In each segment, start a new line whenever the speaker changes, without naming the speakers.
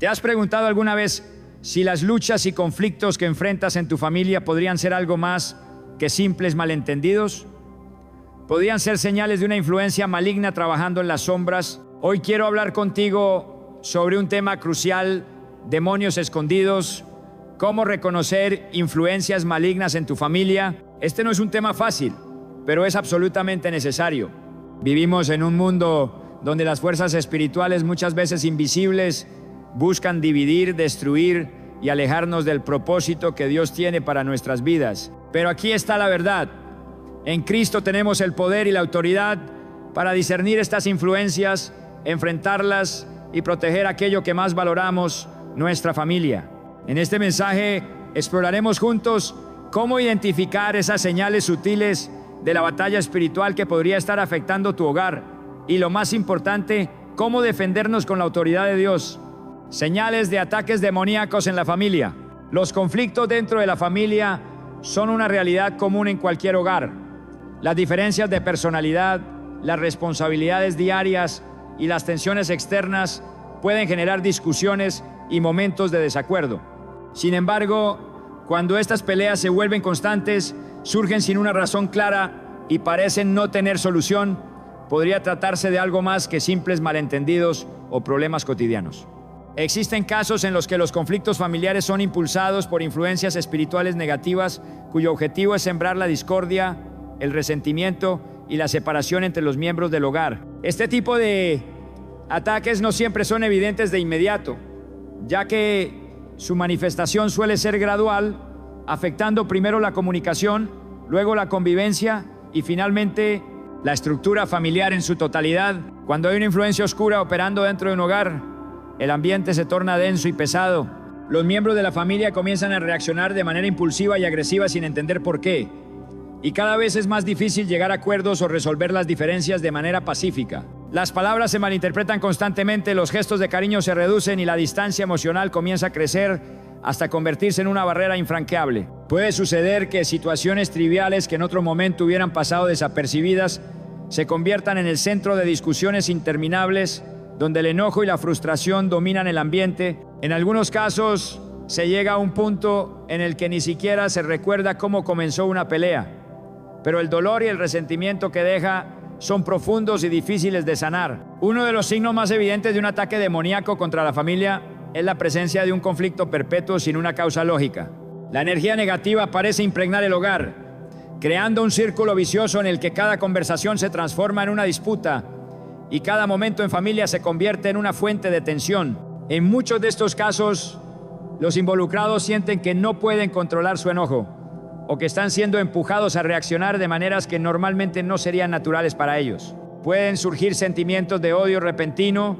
¿Te has preguntado alguna vez si las luchas y conflictos que enfrentas en tu familia podrían ser algo más que simples malentendidos? ¿Podrían ser señales de una influencia maligna trabajando en las sombras? Hoy quiero hablar contigo sobre un tema crucial: demonios escondidos, cómo reconocer influencias malignas en tu familia. Este no es un tema fácil, pero es absolutamente necesario. Vivimos en un mundo donde las fuerzas espirituales, muchas veces invisibles, buscan dividir, destruir y alejarnos del propósito que Dios tiene para nuestras vidas. Pero aquí está la verdad. En Cristo tenemos el poder y la autoridad para discernir estas influencias, enfrentarlas y proteger aquello que más valoramos, nuestra familia. En este mensaje exploraremos juntos cómo identificar esas señales sutiles de la batalla espiritual que podría estar afectando tu hogar y, lo más importante, cómo defendernos con la autoridad de Dios. Señales de ataques demoníacos en la familia. Los conflictos dentro de la familia son una realidad común en cualquier hogar. Las diferencias de personalidad, las responsabilidades diarias y las tensiones externas pueden generar discusiones y momentos de desacuerdo. Sin embargo, cuando estas peleas se vuelven constantes, surgen sin una razón clara y parecen no tener solución, podría tratarse de algo más que simples malentendidos o problemas cotidianos. Existen casos en los que los conflictos familiares son impulsados por influencias espirituales negativas cuyo objetivo es sembrar la discordia, el resentimiento y la separación entre los miembros del hogar. Este tipo de ataques no siempre son evidentes de inmediato, ya que su manifestación suele ser gradual, afectando primero la comunicación, luego la convivencia y finalmente la estructura familiar en su totalidad. Cuando hay una influencia oscura operando dentro de un hogar, el ambiente se torna denso y pesado. Los miembros de la familia comienzan a reaccionar de manera impulsiva y agresiva sin entender por qué. Y cada vez es más difícil llegar a acuerdos o resolver las diferencias de manera pacífica. Las palabras se malinterpretan constantemente, los gestos de cariño se reducen y la distancia emocional comienza a crecer hasta convertirse en una barrera infranqueable. Puede suceder que situaciones triviales que en otro momento hubieran pasado desapercibidas se conviertan en el centro de discusiones interminables, donde el enojo y la frustración dominan el ambiente. En algunos casos se llega a un punto en el que ni siquiera se recuerda cómo comenzó una pelea, pero el dolor y el resentimiento que deja son profundos y difíciles de sanar. Uno de los signos más evidentes de un ataque demoníaco contra la familia es la presencia de un conflicto perpetuo sin una causa lógica. La energía negativa parece impregnar el hogar, creando un círculo vicioso en el que cada conversación se transforma en una disputa y cada momento en familia se convierte en una fuente de tensión. En muchos de estos casos, los involucrados sienten que no pueden controlar su enojo o que están siendo empujados a reaccionar de maneras que normalmente no serían naturales para ellos. Pueden surgir sentimientos de odio repentino,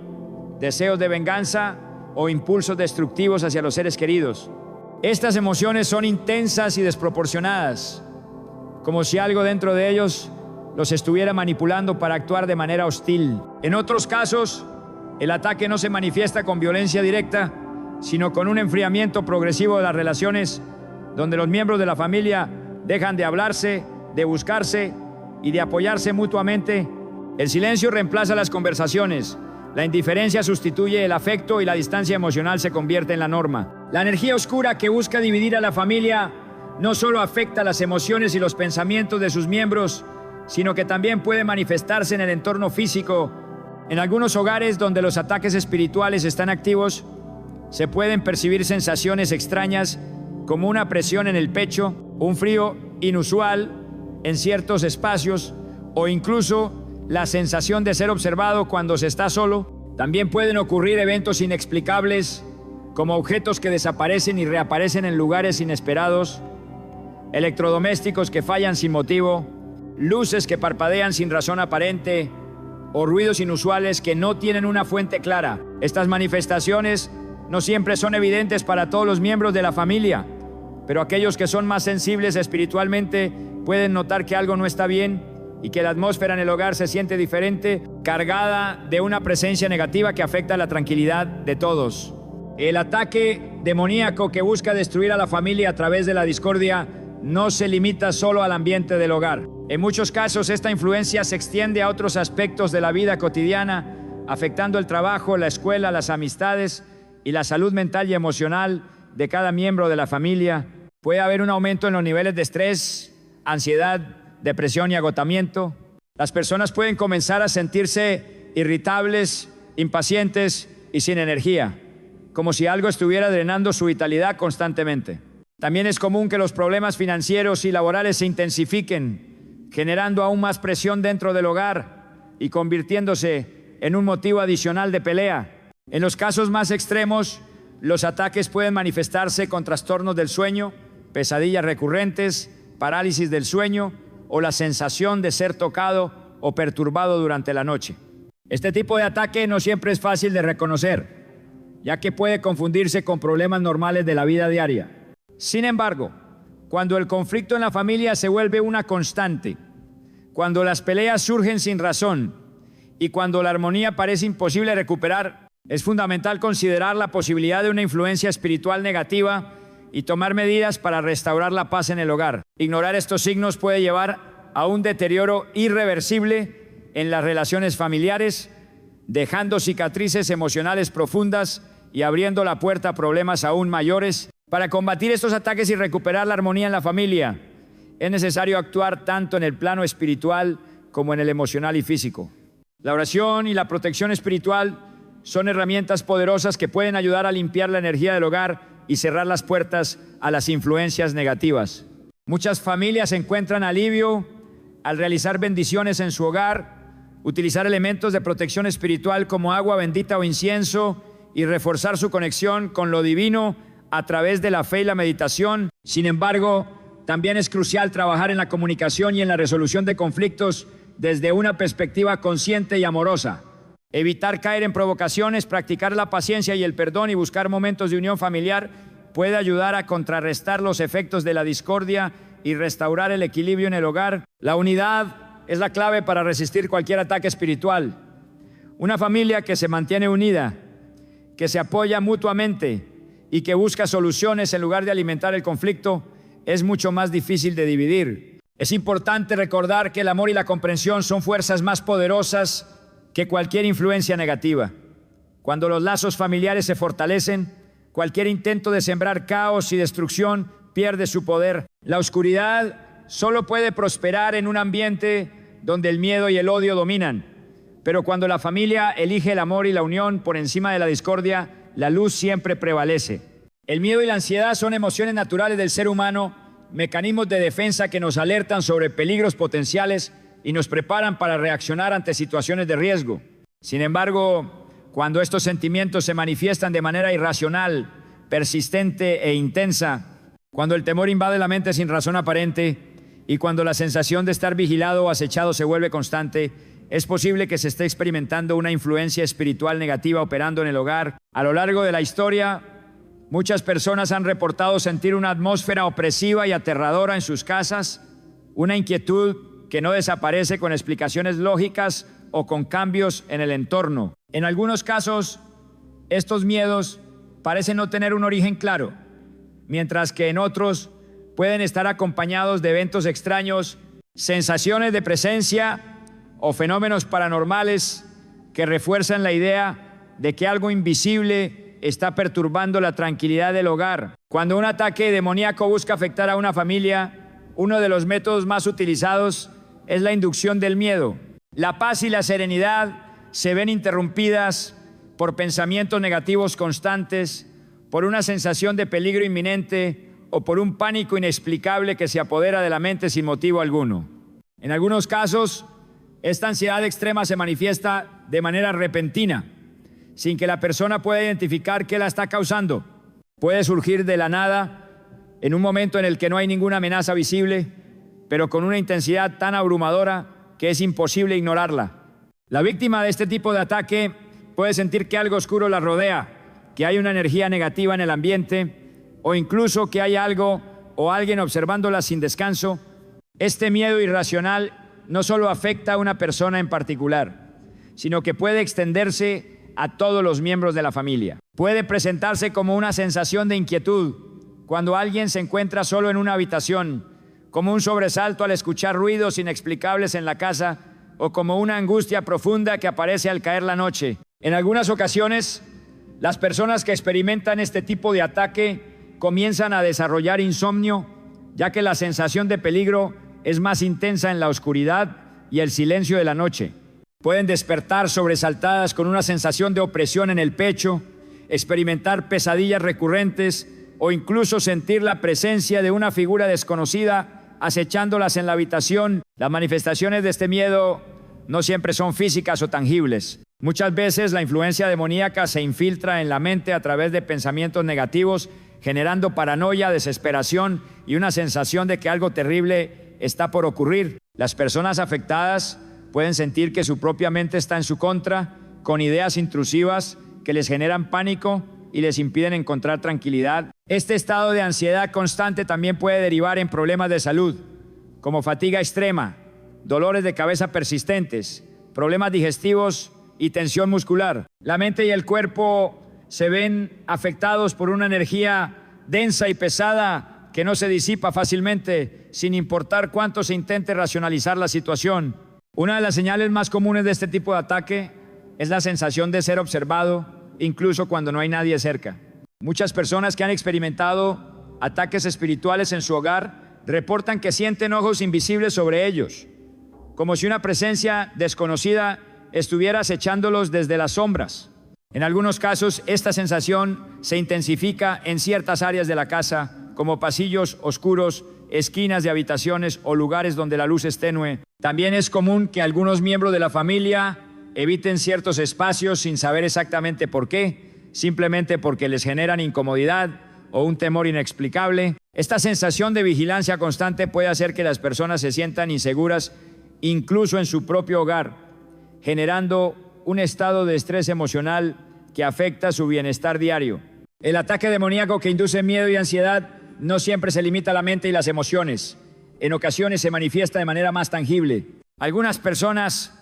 deseos de venganza o impulsos destructivos hacia los seres queridos. Estas emociones son intensas y desproporcionadas, como si algo dentro de ellos los estuviera manipulando para actuar de manera hostil. En otros casos, el ataque no se manifiesta con violencia directa, sino con un enfriamiento progresivo de las relaciones, donde los miembros de la familia dejan de hablarse, de buscarse y de apoyarse mutuamente. El silencio reemplaza las conversaciones, la indiferencia sustituye el afecto y la distancia emocional se convierte en la norma. La energía oscura que busca dividir a la familia no solo afecta las emociones y los pensamientos de sus miembros, sino que también puede manifestarse en el entorno físico. En algunos hogares donde los ataques espirituales están activos, se pueden percibir sensaciones extrañas como una presión en el pecho, un frío inusual en ciertos espacios o incluso la sensación de ser observado cuando se está solo. También pueden ocurrir eventos inexplicables como objetos que desaparecen y reaparecen en lugares inesperados, electrodomésticos que fallan sin motivo, luces que parpadean sin razón aparente o ruidos inusuales que no tienen una fuente clara. Estas manifestaciones no siempre son evidentes para todos los miembros de la familia, pero aquellos que son más sensibles espiritualmente pueden notar que algo no está bien y que la atmósfera en el hogar se siente diferente, cargada de una presencia negativa que afecta la tranquilidad de todos. El ataque demoníaco que busca destruir a la familia a través de la discordia no se limita solo al ambiente del hogar. En muchos casos, esta influencia se extiende a otros aspectos de la vida cotidiana, afectando el trabajo, la escuela, las amistades y la salud mental y emocional de cada miembro de la familia. Puede haber un aumento en los niveles de estrés, ansiedad, depresión y agotamiento. Las personas pueden comenzar a sentirse irritables, impacientes y sin energía, como si algo estuviera drenando su vitalidad constantemente. También es común que los problemas financieros y laborales se intensifiquen, generando aún más presión dentro del hogar y convirtiéndose en un motivo adicional de pelea. En los casos más extremos, los ataques pueden manifestarse con trastornos del sueño, pesadillas recurrentes, parálisis del sueño o la sensación de ser tocado o perturbado durante la noche. Este tipo de ataque no siempre es fácil de reconocer, ya que puede confundirse con problemas normales de la vida diaria. Sin embargo, cuando el conflicto en la familia se vuelve una constante, cuando las peleas surgen sin razón y cuando la armonía parece imposible recuperar, es fundamental considerar la posibilidad de una influencia espiritual negativa y tomar medidas para restaurar la paz en el hogar. Ignorar estos signos puede llevar a un deterioro irreversible en las relaciones familiares, dejando cicatrices emocionales profundas y abriendo la puerta a problemas aún mayores. Para combatir estos ataques y recuperar la armonía en la familia, es necesario actuar tanto en el plano espiritual como en el emocional y físico. La oración y la protección espiritual son herramientas poderosas que pueden ayudar a limpiar la energía del hogar y cerrar las puertas a las influencias negativas. Muchas familias encuentran alivio al realizar bendiciones en su hogar, utilizar elementos de protección espiritual como agua bendita o incienso y reforzar su conexión con lo divino a través de la fe y la meditación. Sin embargo, también es crucial trabajar en la comunicación y en la resolución de conflictos desde una perspectiva consciente y amorosa. Evitar caer en provocaciones, practicar la paciencia y el perdón y buscar momentos de unión familiar puede ayudar a contrarrestar los efectos de la discordia y restaurar el equilibrio en el hogar. La unidad es la clave para resistir cualquier ataque espiritual. Una familia que se mantiene unida, que se apoya mutuamente y que busca soluciones en lugar de alimentar el conflicto, es mucho más difícil de dividir. Es importante recordar que el amor y la comprensión son fuerzas más poderosas que cualquier influencia negativa. Cuando los lazos familiares se fortalecen, cualquier intento de sembrar caos y destrucción pierde su poder. La oscuridad solo puede prosperar en un ambiente donde el miedo y el odio dominan. Pero cuando la familia elige el amor y la unión por encima de la discordia, la luz siempre prevalece. El miedo y la ansiedad son emociones naturales del ser humano, mecanismos de defensa que nos alertan sobre peligros potenciales y nos preparan para reaccionar ante situaciones de riesgo. Sin embargo, cuando estos sentimientos se manifiestan de manera irracional, persistente e intensa, cuando el temor invade la mente sin razón aparente y cuando la sensación de estar vigilado o acechado se vuelve constante, es posible que se esté experimentando una influencia espiritual negativa operando en el hogar. A lo largo de la historia, muchas personas han reportado sentir una atmósfera opresiva y aterradora en sus casas, una inquietud que no desaparece con explicaciones lógicas o con cambios en el entorno. En algunos casos, estos miedos parecen no tener un origen claro, mientras que en otros pueden estar acompañados de eventos extraños, sensaciones de presencia o fenómenos paranormales que refuerzan la idea de que algo invisible está perturbando la tranquilidad del hogar. Cuando un ataque demoníaco busca afectar a una familia, uno de los métodos más utilizados es la inducción del miedo. La paz y la serenidad se ven interrumpidas por pensamientos negativos constantes, por una sensación de peligro inminente o por un pánico inexplicable que se apodera de la mente sin motivo alguno. En algunos casos, esta ansiedad extrema se manifiesta de manera repentina, sin que la persona pueda identificar qué la está causando. Puede surgir de la nada, en un momento en el que no hay ninguna amenaza visible, pero con una intensidad tan abrumadora que es imposible ignorarla. La víctima de este tipo de ataque puede sentir que algo oscuro la rodea, que hay una energía negativa en el ambiente o incluso que hay algo o alguien observándola sin descanso. Este miedo irracional no solo afecta a una persona en particular, sino que puede extenderse a todos los miembros de la familia. Puede presentarse como una sensación de inquietud cuando alguien se encuentra solo en una habitación, como un sobresalto al escuchar ruidos inexplicables en la casa o como una angustia profunda que aparece al caer la noche. En algunas ocasiones, Las personas que experimentan este tipo de ataque comienzan a desarrollar insomnio, ya que la sensación de peligro es más intensa en la oscuridad y el silencio de la noche. Pueden despertar sobresaltadas con una sensación de opresión en el pecho, experimentar pesadillas recurrentes o incluso sentir la presencia de una figura desconocida acechándolas en la habitación. Las manifestaciones de este miedo no siempre son físicas o tangibles. Muchas veces la influencia demoníaca se infiltra en la mente a través de pensamientos negativos, generando paranoia, desesperación y una sensación de que algo terrible está por ocurrir. Las personas afectadas pueden sentir que su propia mente está en su contra, con ideas intrusivas que les generan pánico y les impiden encontrar tranquilidad. Este estado de ansiedad constante también puede derivar en problemas de salud, como fatiga extrema, dolores de cabeza persistentes, problemas digestivos y tensión muscular. La mente y el cuerpo se ven afectados por una energía densa y pesada que no se disipa fácilmente, sin importar cuánto se intente racionalizar la situación. Una de las señales más comunes de este tipo de ataque es la sensación de ser observado, incluso cuando no hay nadie cerca. Muchas personas que han experimentado ataques espirituales en su hogar reportan que sienten ojos invisibles sobre ellos, como si una presencia desconocida estuviera acechándolos desde las sombras. En algunos casos, esta sensación se intensifica en ciertas áreas de la casa, como pasillos oscuros, esquinas de habitaciones o lugares donde la luz es tenue. También es común que algunos miembros de la familia eviten ciertos espacios sin saber exactamente por qué, simplemente porque les generan incomodidad o un temor inexplicable. Esta sensación de vigilancia constante puede hacer que las personas se sientan inseguras incluso en su propio hogar, generando un estado de estrés emocional que afecta su bienestar diario. El ataque demoníaco que induce miedo y ansiedad no siempre se limita a la mente y las emociones. En ocasiones se manifiesta de manera más tangible. Algunas personas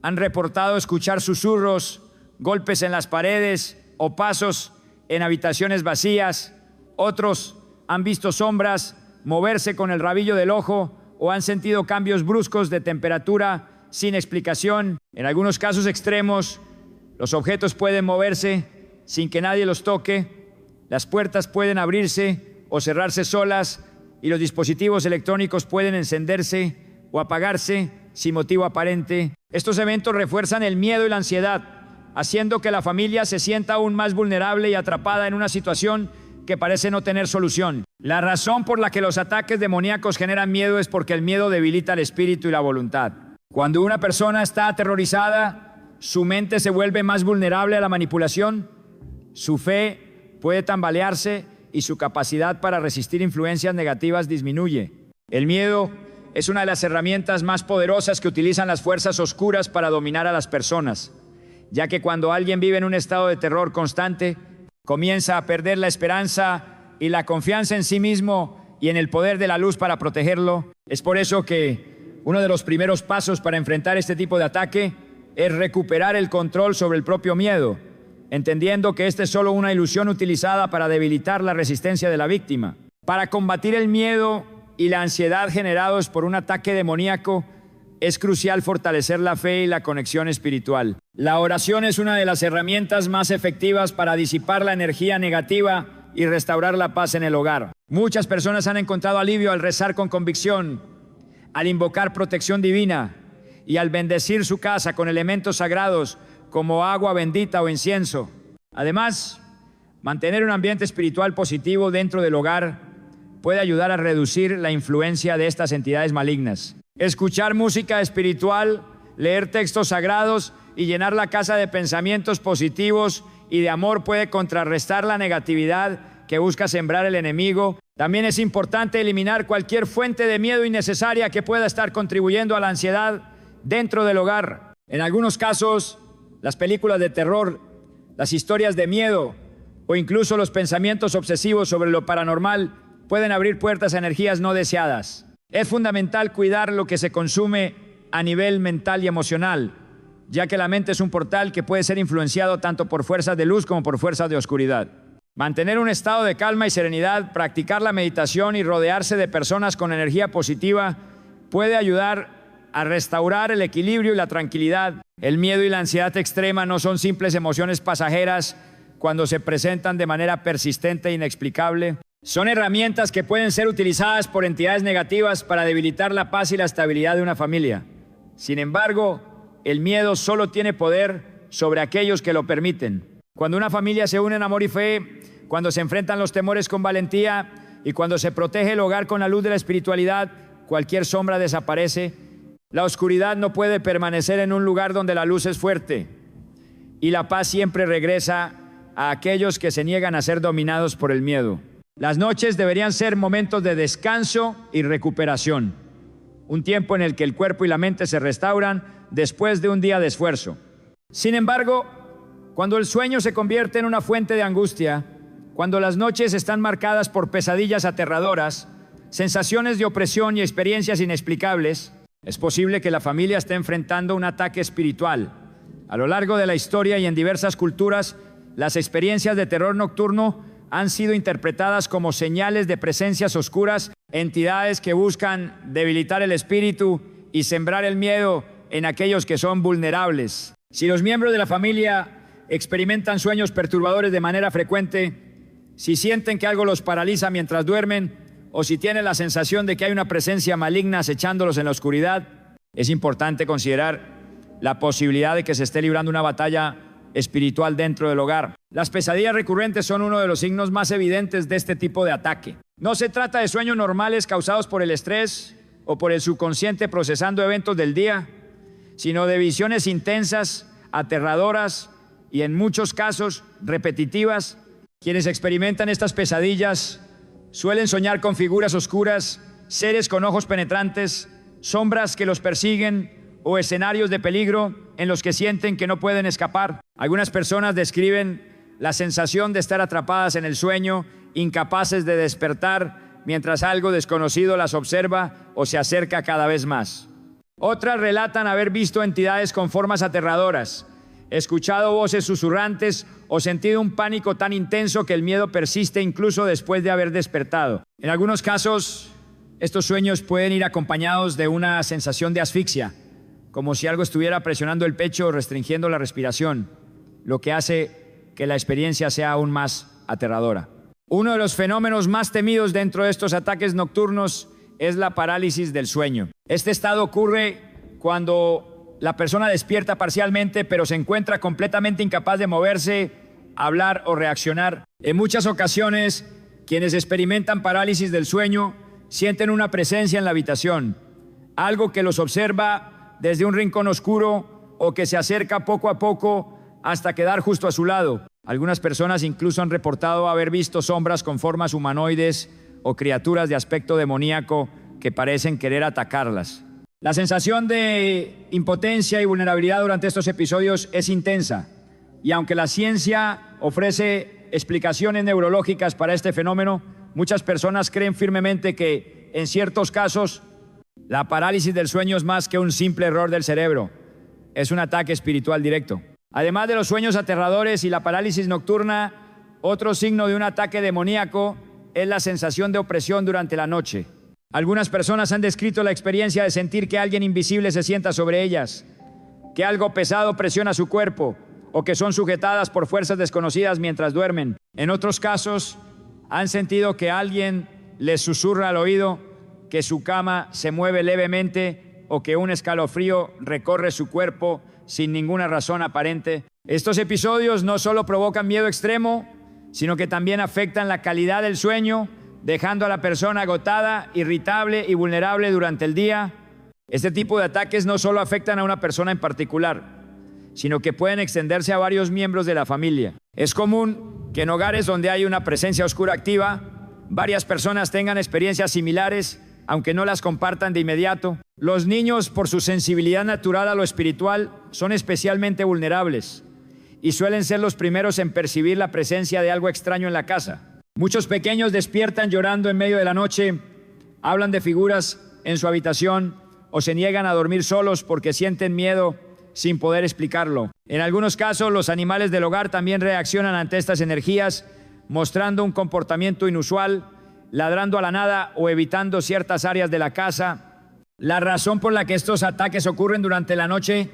han reportado escuchar susurros, golpes en las paredes o pasos en habitaciones vacías. Otros han visto sombras moverse con el rabillo del ojo o han sentido cambios bruscos de temperatura sin explicación. En algunos casos extremos, los objetos pueden moverse sin que nadie los toque, las puertas pueden abrirse o cerrarse solas y los dispositivos electrónicos pueden encenderse o apagarse sin motivo aparente. Estos eventos refuerzan el miedo y la ansiedad, haciendo que la familia se sienta aún más vulnerable y atrapada en una situación que parece no tener solución. La razón por la que los ataques demoníacos generan miedo es porque el miedo debilita el espíritu y la voluntad. Cuando una persona está aterrorizada, su mente se vuelve más vulnerable a la manipulación, su fe puede tambalearse y su capacidad para resistir influencias negativas disminuye. El miedo es una de las herramientas más poderosas que utilizan las fuerzas oscuras para dominar a las personas, ya que cuando alguien vive en un estado de terror constante, comienza a perder la esperanza y la confianza en sí mismo y en el poder de la luz para protegerlo. Es por eso que uno de los primeros pasos para enfrentar este tipo de ataque es recuperar el control sobre el propio miedo, entendiendo que este es solo una ilusión utilizada para debilitar la resistencia de la víctima. Para combatir el miedo y la ansiedad generados por un ataque demoníaco, es crucial fortalecer la fe y la conexión espiritual. La oración es una de las herramientas más efectivas para disipar la energía negativa y restaurar la paz en el hogar. Muchas personas han encontrado alivio al rezar con convicción, al invocar protección divina y al bendecir su casa con elementos sagrados como agua bendita o incienso. Además, mantener un ambiente espiritual positivo dentro del hogar puede ayudar a reducir la influencia de estas entidades malignas. Escuchar música espiritual, leer textos sagrados y llenar la casa de pensamientos positivos y de amor puede contrarrestar la negatividad que busca sembrar el enemigo. También es importante eliminar cualquier fuente de miedo innecesaria que pueda estar contribuyendo a la ansiedad dentro del hogar. En algunos casos, las películas de terror, las historias de miedo o incluso los pensamientos obsesivos sobre lo paranormal pueden abrir puertas a energías no deseadas. Es fundamental cuidar lo que se consume a nivel mental y emocional, ya que la mente es un portal que puede ser influenciado tanto por fuerzas de luz como por fuerzas de oscuridad. Mantener un estado de calma y serenidad, practicar la meditación y rodearse de personas con energía positiva puede ayudar a restaurar el equilibrio y la tranquilidad. El miedo y la ansiedad extrema no son simples emociones pasajeras cuando se presentan de manera persistente e inexplicable. Son herramientas que pueden ser utilizadas por entidades negativas para debilitar la paz y la estabilidad de una familia. Sin embargo, el miedo solo tiene poder sobre aquellos que lo permiten. Cuando una familia se une en amor y fe, cuando se enfrentan los temores con valentía y cuando se protege el hogar con la luz de la espiritualidad, cualquier sombra desaparece. La oscuridad no puede permanecer en un lugar donde la luz es fuerte, y la paz siempre regresa a aquellos que se niegan a ser dominados por el miedo. Las noches deberían ser momentos de descanso y recuperación, un tiempo en el que el cuerpo y la mente se restauran después de un día de esfuerzo. Sin embargo, cuando el sueño se convierte en una fuente de angustia, cuando las noches están marcadas por pesadillas aterradoras, sensaciones de opresión y experiencias inexplicables, es posible que la familia esté enfrentando un ataque espiritual. A lo largo de la historia y en diversas culturas, las experiencias de terror nocturno han sido interpretadas como señales de presencias oscuras, entidades que buscan debilitar el espíritu y sembrar el miedo en aquellos que son vulnerables. Si los miembros de la familia experimentan sueños perturbadores de manera frecuente, si sienten que algo los paraliza mientras duermen, o si tienen la sensación de que hay una presencia maligna acechándolos en la oscuridad, es importante considerar la posibilidad de que se esté librando una batalla espiritual dentro del hogar. Las pesadillas recurrentes son uno de los signos más evidentes de este tipo de ataque. No se trata de sueños normales causados por el estrés o por el subconsciente procesando eventos del día, sino de visiones intensas, aterradoras y en muchos casos repetitivas. Quienes experimentan estas pesadillas suelen soñar con figuras oscuras, seres con ojos penetrantes, sombras que los persiguen o escenarios de peligro en los que sienten que no pueden escapar. Algunas personas describen la sensación de estar atrapadas en el sueño, incapaces de despertar mientras algo desconocido las observa o se acerca cada vez más. Otras relatan haber visto entidades con formas aterradoras, escuchado voces susurrantes o sentido un pánico tan intenso que el miedo persiste incluso después de haber despertado. En algunos casos, estos sueños pueden ir acompañados de una sensación de asfixia, como si algo estuviera presionando el pecho o restringiendo la respiración, lo que hace que la experiencia sea aún más aterradora. Uno de los fenómenos más temidos dentro de estos ataques nocturnos es la parálisis del sueño. Este estado ocurre cuando la persona despierta parcialmente, pero se encuentra completamente incapaz de moverse, hablar o reaccionar. En muchas ocasiones, quienes experimentan parálisis del sueño sienten una presencia en la habitación, algo que los observa desde un rincón oscuro o que se acerca poco a poco hasta quedar justo a su lado. Algunas personas incluso han reportado haber visto sombras con formas humanoides o criaturas de aspecto demoníaco que parecen querer atacarlas. La sensación de impotencia y vulnerabilidad durante estos episodios es intensa, y aunque la ciencia ofrece explicaciones neurológicas para este fenómeno, muchas personas creen firmemente que, en ciertos casos, la parálisis del sueño es más que un simple error del cerebro, es un ataque espiritual directo. Además de los sueños aterradores y la parálisis nocturna, otro signo de un ataque demoníaco es la sensación de opresión durante la noche. Algunas personas han descrito la experiencia de sentir que alguien invisible se sienta sobre ellas, que algo pesado presiona su cuerpo o que son sujetadas por fuerzas desconocidas mientras duermen. En otros casos, han sentido que alguien les susurra al oído, que su cama se mueve levemente o que un escalofrío recorre su cuerpo sin ninguna razón aparente. Estos episodios no solo provocan miedo extremo, sino que también afectan la calidad del sueño, dejando a la persona agotada, irritable y vulnerable durante el día. Este tipo de ataques no solo afectan a una persona en particular, sino que pueden extenderse a varios miembros de la familia. Es común que en hogares donde hay una presencia oscura activa, varias personas tengan experiencias similares, aunque no las compartan de inmediato. Los niños, por su sensibilidad natural a lo espiritual, son especialmente vulnerables y suelen ser los primeros en percibir la presencia de algo extraño en la casa. Muchos pequeños despiertan llorando en medio de la noche, hablan de figuras en su habitación o se niegan a dormir solos porque sienten miedo sin poder explicarlo. En algunos casos, los animales del hogar también reaccionan ante estas energías, mostrando un comportamiento inusual, ladrando a la nada o evitando ciertas áreas de la casa. La razón por la que estos ataques ocurren durante la noche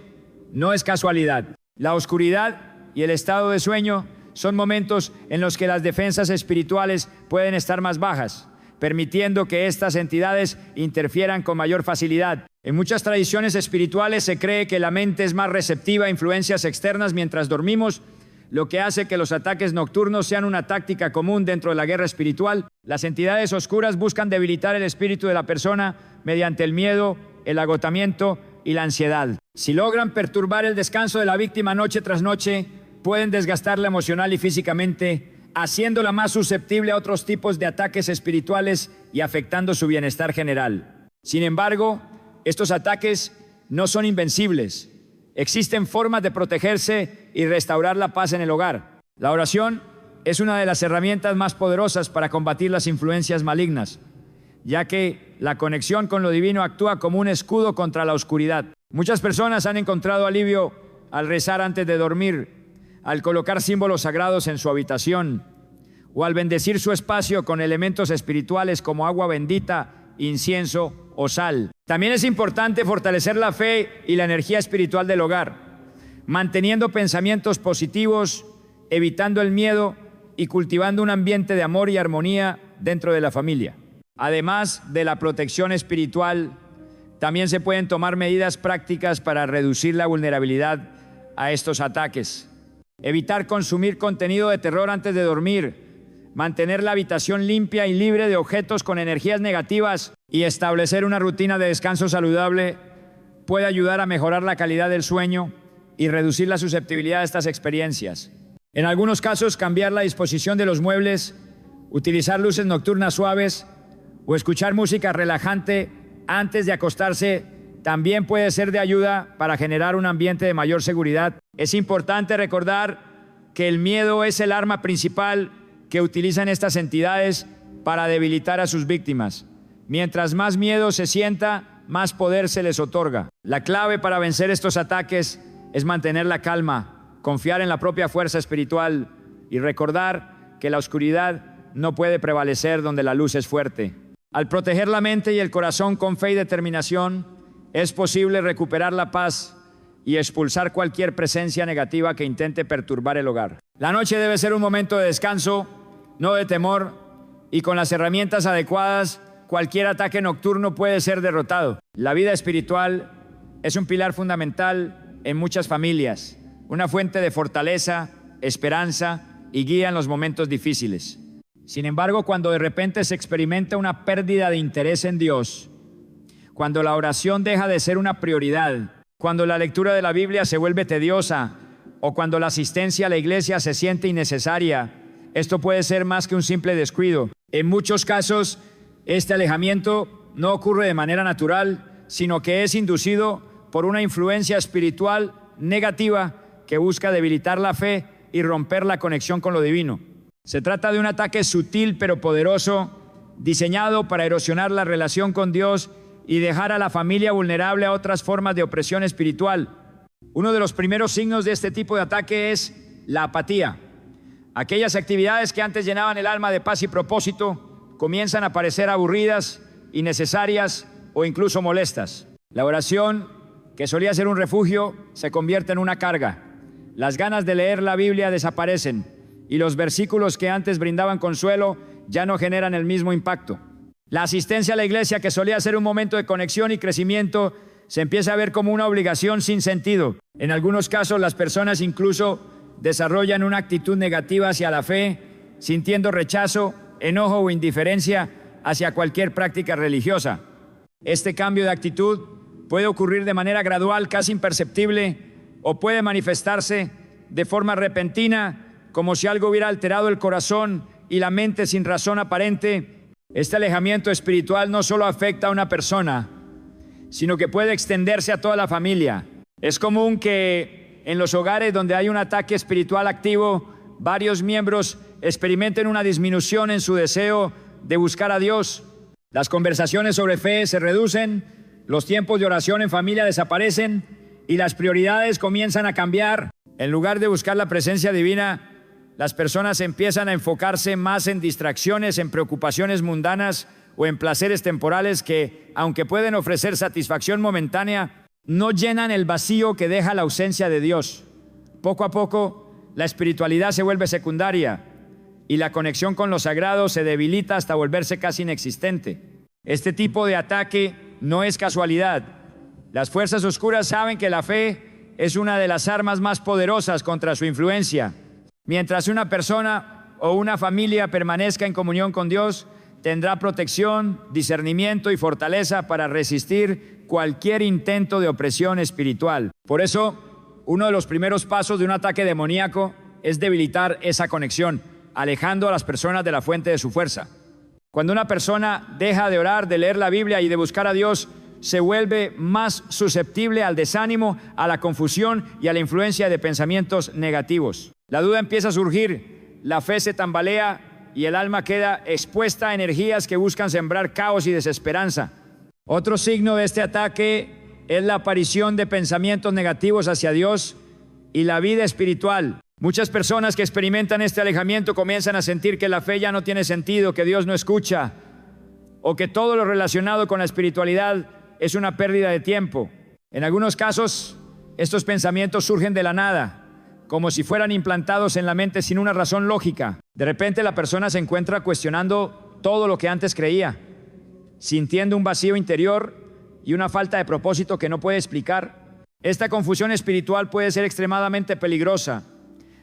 no es casualidad. La oscuridad y el estado de sueño son momentos en los que las defensas espirituales pueden estar más bajas, permitiendo que estas entidades interfieran con mayor facilidad. En muchas tradiciones espirituales se cree que la mente es más receptiva a influencias externas mientras dormimos, lo que hace que los ataques nocturnos sean una táctica común dentro de la guerra espiritual. Las entidades oscuras buscan debilitar el espíritu de la persona mediante el miedo, el agotamiento y la ansiedad. Si logran perturbar el descanso de la víctima noche tras noche, pueden desgastarla emocional y físicamente, haciéndola más susceptible a otros tipos de ataques espirituales y afectando su bienestar general. Sin embargo, estos ataques no son invencibles. Existen formas de protegerse y restaurar la paz en el hogar. La oración es una de las herramientas más poderosas para combatir las influencias malignas, ya que la conexión con lo divino actúa como un escudo contra la oscuridad. Muchas personas han encontrado alivio al rezar antes de dormir, al colocar símbolos sagrados en su habitación o al bendecir su espacio con elementos espirituales como agua bendita, incienso o sal. También es importante fortalecer la fe y la energía espiritual del hogar, manteniendo pensamientos positivos, evitando el miedo y cultivando un ambiente de amor y armonía dentro de la familia. Además de la protección espiritual, también se pueden tomar medidas prácticas para reducir la vulnerabilidad a estos ataques. Evitar consumir contenido de terror antes de dormir, mantener la habitación limpia y libre de objetos con energías negativas y establecer una rutina de descanso saludable puede ayudar a mejorar la calidad del sueño y reducir la susceptibilidad a estas experiencias. En algunos casos, cambiar la disposición de los muebles, utilizar luces nocturnas suaves o escuchar música relajante antes de acostarse también puede ser de ayuda para generar un ambiente de mayor seguridad. Es importante recordar que el miedo es el arma principal que utilizan estas entidades para debilitar a sus víctimas. Mientras más miedo se sienta, más poder se les otorga. La clave para vencer estos ataques es mantener la calma, confiar en la propia fuerza espiritual y recordar que la oscuridad no puede prevalecer donde la luz es fuerte. Al proteger la mente y el corazón con fe y determinación, es posible recuperar la paz y expulsar cualquier presencia negativa que intente perturbar el hogar. La noche debe ser un momento de descanso, no de temor, y con las herramientas adecuadas, cualquier ataque nocturno puede ser derrotado. La vida espiritual es un pilar fundamental en muchas familias, una fuente de fortaleza, esperanza y guía en los momentos difíciles. Sin embargo, cuando de repente se experimenta una pérdida de interés en Dios, cuando la oración deja de ser una prioridad, cuando la lectura de la Biblia se vuelve tediosa o cuando la asistencia a la iglesia se siente innecesaria, esto puede ser más que un simple descuido. En muchos casos, este alejamiento no ocurre de manera natural, sino que es inducido por una influencia espiritual negativa que busca debilitar la fe y romper la conexión con lo divino. Se trata de un ataque sutil pero poderoso, diseñado para erosionar la relación con Dios y dejar a la familia vulnerable a otras formas de opresión espiritual. Uno de los primeros signos de este tipo de ataque es la apatía. Aquellas actividades que antes llenaban el alma de paz y propósito comienzan a parecer aburridas, innecesarias o incluso molestas. La oración, que solía ser un refugio, se convierte en una carga. Las ganas de leer la Biblia desaparecen y los versículos que antes brindaban consuelo ya no generan el mismo impacto. La asistencia a la iglesia, que solía ser un momento de conexión y crecimiento, se empieza a ver como una obligación sin sentido. En algunos casos, las personas incluso desarrollan una actitud negativa hacia la fe, sintiendo rechazo, enojo o indiferencia hacia cualquier práctica religiosa. Este cambio de actitud puede ocurrir de manera gradual, casi imperceptible, o puede manifestarse de forma repentina, como si algo hubiera alterado el corazón y la mente sin razón aparente. Este alejamiento espiritual no solo afecta a una persona, sino que puede extenderse a toda la familia. Es común que en los hogares donde hay un ataque espiritual activo, varios miembros experimenten una disminución en su deseo de buscar a Dios. Las conversaciones sobre fe se reducen, los tiempos de oración en familia desaparecen y las prioridades comienzan a cambiar. En lugar de buscar la presencia divina, las personas empiezan a enfocarse más en distracciones, en preocupaciones mundanas o en placeres temporales que, aunque pueden ofrecer satisfacción momentánea, no llenan el vacío que deja la ausencia de Dios. Poco a poco, la espiritualidad se vuelve secundaria y la conexión con lo sagrado se debilita hasta volverse casi inexistente. Este tipo de ataque no es casualidad. Las fuerzas oscuras saben que la fe es una de las armas más poderosas contra su influencia. Mientras una persona o una familia permanezca en comunión con Dios, tendrá protección, discernimiento y fortaleza para resistir cualquier intento de opresión espiritual. Por eso, uno de los primeros pasos de un ataque demoníaco es debilitar esa conexión, alejando a las personas de la fuente de su fuerza. Cuando una persona deja de orar, de leer la Biblia y de buscar a Dios, se vuelve más susceptible al desánimo, a la confusión y a la influencia de pensamientos negativos. La duda empieza a surgir, la fe se tambalea y el alma queda expuesta a energías que buscan sembrar caos y desesperanza. Otro signo de este ataque es la aparición de pensamientos negativos hacia Dios y la vida espiritual. Muchas personas que experimentan este alejamiento comienzan a sentir que la fe ya no tiene sentido, que Dios no escucha, o que todo lo relacionado con la espiritualidad es una pérdida de tiempo. En algunos casos, estos pensamientos surgen de la nada, como si fueran implantados en la mente sin una razón lógica. De repente la persona se encuentra cuestionando todo lo que antes creía, sintiendo un vacío interior y una falta de propósito que no puede explicar. Esta confusión espiritual puede ser extremadamente peligrosa,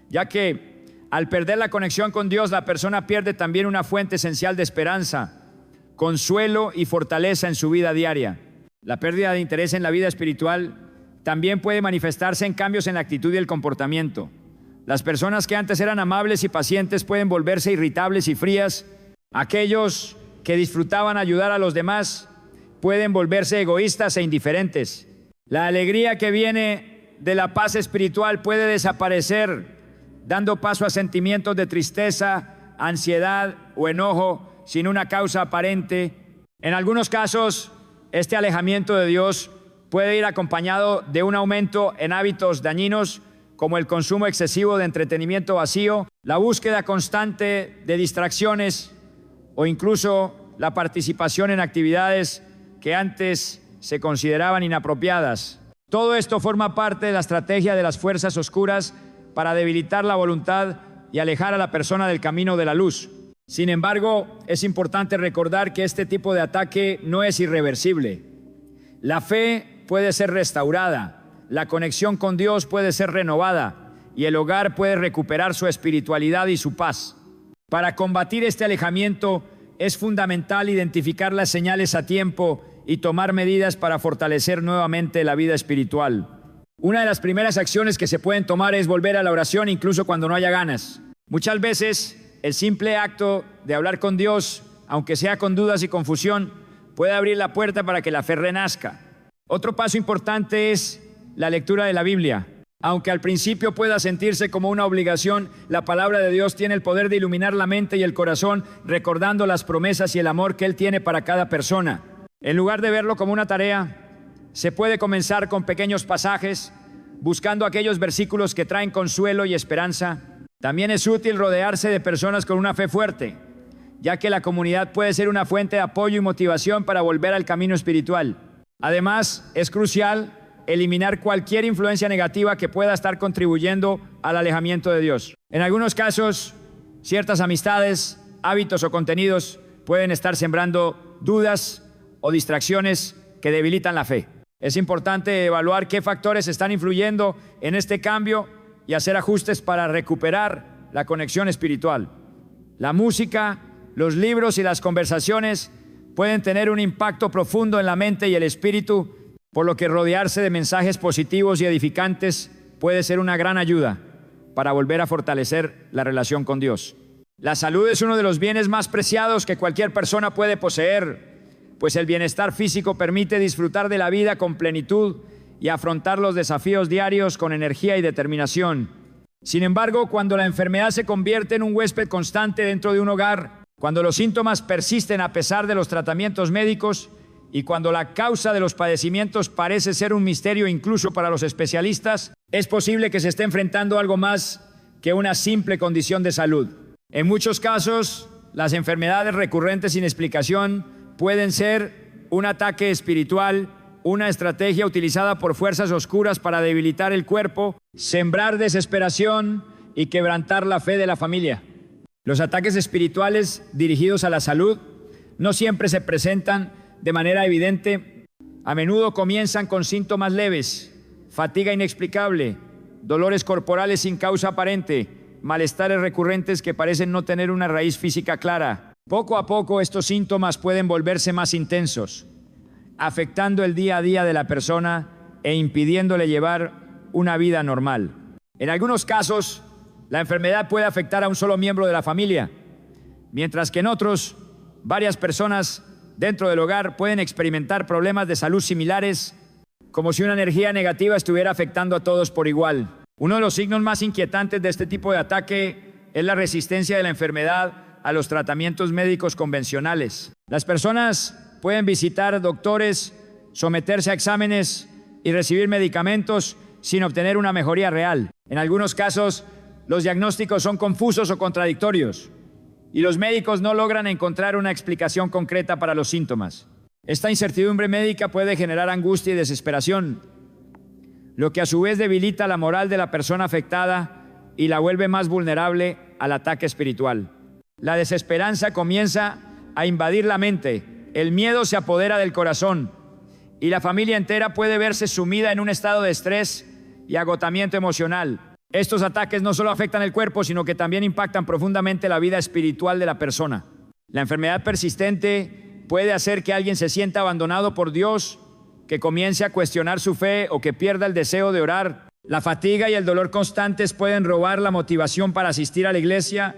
ya que al perder la conexión con Dios, la persona pierde también una fuente esencial de esperanza, consuelo y fortaleza en su vida diaria. La pérdida de interés en la vida espiritual también puede manifestarse en cambios en la actitud y el comportamiento. Las personas que antes eran amables y pacientes pueden volverse irritables y frías. Aquellos que disfrutaban ayudar a los demás pueden volverse egoístas e indiferentes. La alegría que viene de la paz espiritual puede desaparecer, dando paso a sentimientos de tristeza, ansiedad o enojo sin una causa aparente. En algunos casos, este alejamiento de Dios puede ir acompañado de un aumento en hábitos dañinos como el consumo excesivo de entretenimiento vacío, la búsqueda constante de distracciones o incluso la participación en actividades que antes se consideraban inapropiadas. Todo esto forma parte de la estrategia de las fuerzas oscuras para debilitar la voluntad y alejar a la persona del camino de la luz. Sin embargo, es importante recordar que este tipo de ataque no es irreversible. La fe puede ser restaurada, la conexión con Dios puede ser renovada y el hogar puede recuperar su espiritualidad y su paz. Para combatir este alejamiento es fundamental identificar las señales a tiempo y tomar medidas para fortalecer nuevamente la vida espiritual. Una de las primeras acciones que se pueden tomar es volver a la oración incluso cuando no haya ganas. Muchas veces el simple acto de hablar con Dios, aunque sea con dudas y confusión, puede abrir la puerta para que la fe renazca. Otro paso importante es la lectura de la Biblia. Aunque al principio pueda sentirse como una obligación, la palabra de Dios tiene el poder de iluminar la mente y el corazón, recordando las promesas y el amor que Él tiene para cada persona. En lugar de verlo como una tarea, se puede comenzar con pequeños pasajes, buscando aquellos versículos que traen consuelo y esperanza. También es útil rodearse de personas con una fe fuerte, ya que la comunidad puede ser una fuente de apoyo y motivación para volver al camino espiritual. Además, es crucial eliminar cualquier influencia negativa que pueda estar contribuyendo al alejamiento de Dios. En algunos casos, ciertas amistades, hábitos o contenidos pueden estar sembrando dudas o distracciones que debilitan la fe. Es importante evaluar qué factores están influyendo en este cambio y hacer ajustes para recuperar la conexión espiritual. La música, los libros y las conversaciones pueden tener un impacto profundo en la mente y el espíritu, por lo que rodearse de mensajes positivos y edificantes puede ser una gran ayuda para volver a fortalecer la relación con Dios. La salud es uno de los bienes más preciados que cualquier persona puede poseer, pues el bienestar físico permite disfrutar de la vida con plenitud y afrontar los desafíos diarios con energía y determinación. Sin embargo, cuando la enfermedad se convierte en un huésped constante dentro de un hogar, cuando los síntomas persisten a pesar de los tratamientos médicos y cuando la causa de los padecimientos parece ser un misterio incluso para los especialistas, es posible que se esté enfrentando algo más que una simple condición de salud. En muchos casos, las enfermedades recurrentes sin explicación pueden ser un ataque espiritual, una estrategia utilizada por fuerzas oscuras para debilitar el cuerpo, sembrar desesperación y quebrantar la fe de la familia. Los ataques espirituales dirigidos a la salud no siempre se presentan de manera evidente. A menudo comienzan con síntomas leves: fatiga inexplicable, dolores corporales sin causa aparente, malestares recurrentes que parecen no tener una raíz física clara. Poco a poco estos síntomas pueden volverse más intensos, afectando el día a día de la persona e impidiéndole llevar una vida normal. En algunos casos, la enfermedad puede afectar a un solo miembro de la familia, mientras que en otros, varias personas dentro del hogar pueden experimentar problemas de salud similares, como si una energía negativa estuviera afectando a todos por igual. Uno de los signos más inquietantes de este tipo de ataque es la resistencia de la enfermedad a los tratamientos médicos convencionales. Las personas pueden visitar doctores, someterse a exámenes y recibir medicamentos sin obtener una mejoría real. En algunos casos, los diagnósticos son confusos o contradictorios y los médicos no logran encontrar una explicación concreta para los síntomas. Esta incertidumbre médica puede generar angustia y desesperación, lo que a su vez debilita la moral de la persona afectada y la vuelve más vulnerable al ataque espiritual. La desesperanza comienza a invadir la mente, el miedo se apodera del corazón y la familia entera puede verse sumida en un estado de estrés y agotamiento emocional. Estos ataques no solo afectan el cuerpo, sino que también impactan profundamente la vida espiritual de la persona. La enfermedad persistente puede hacer que alguien se sienta abandonado por Dios, que comience a cuestionar su fe o que pierda el deseo de orar. La fatiga y el dolor constantes pueden robar la motivación para asistir a la iglesia,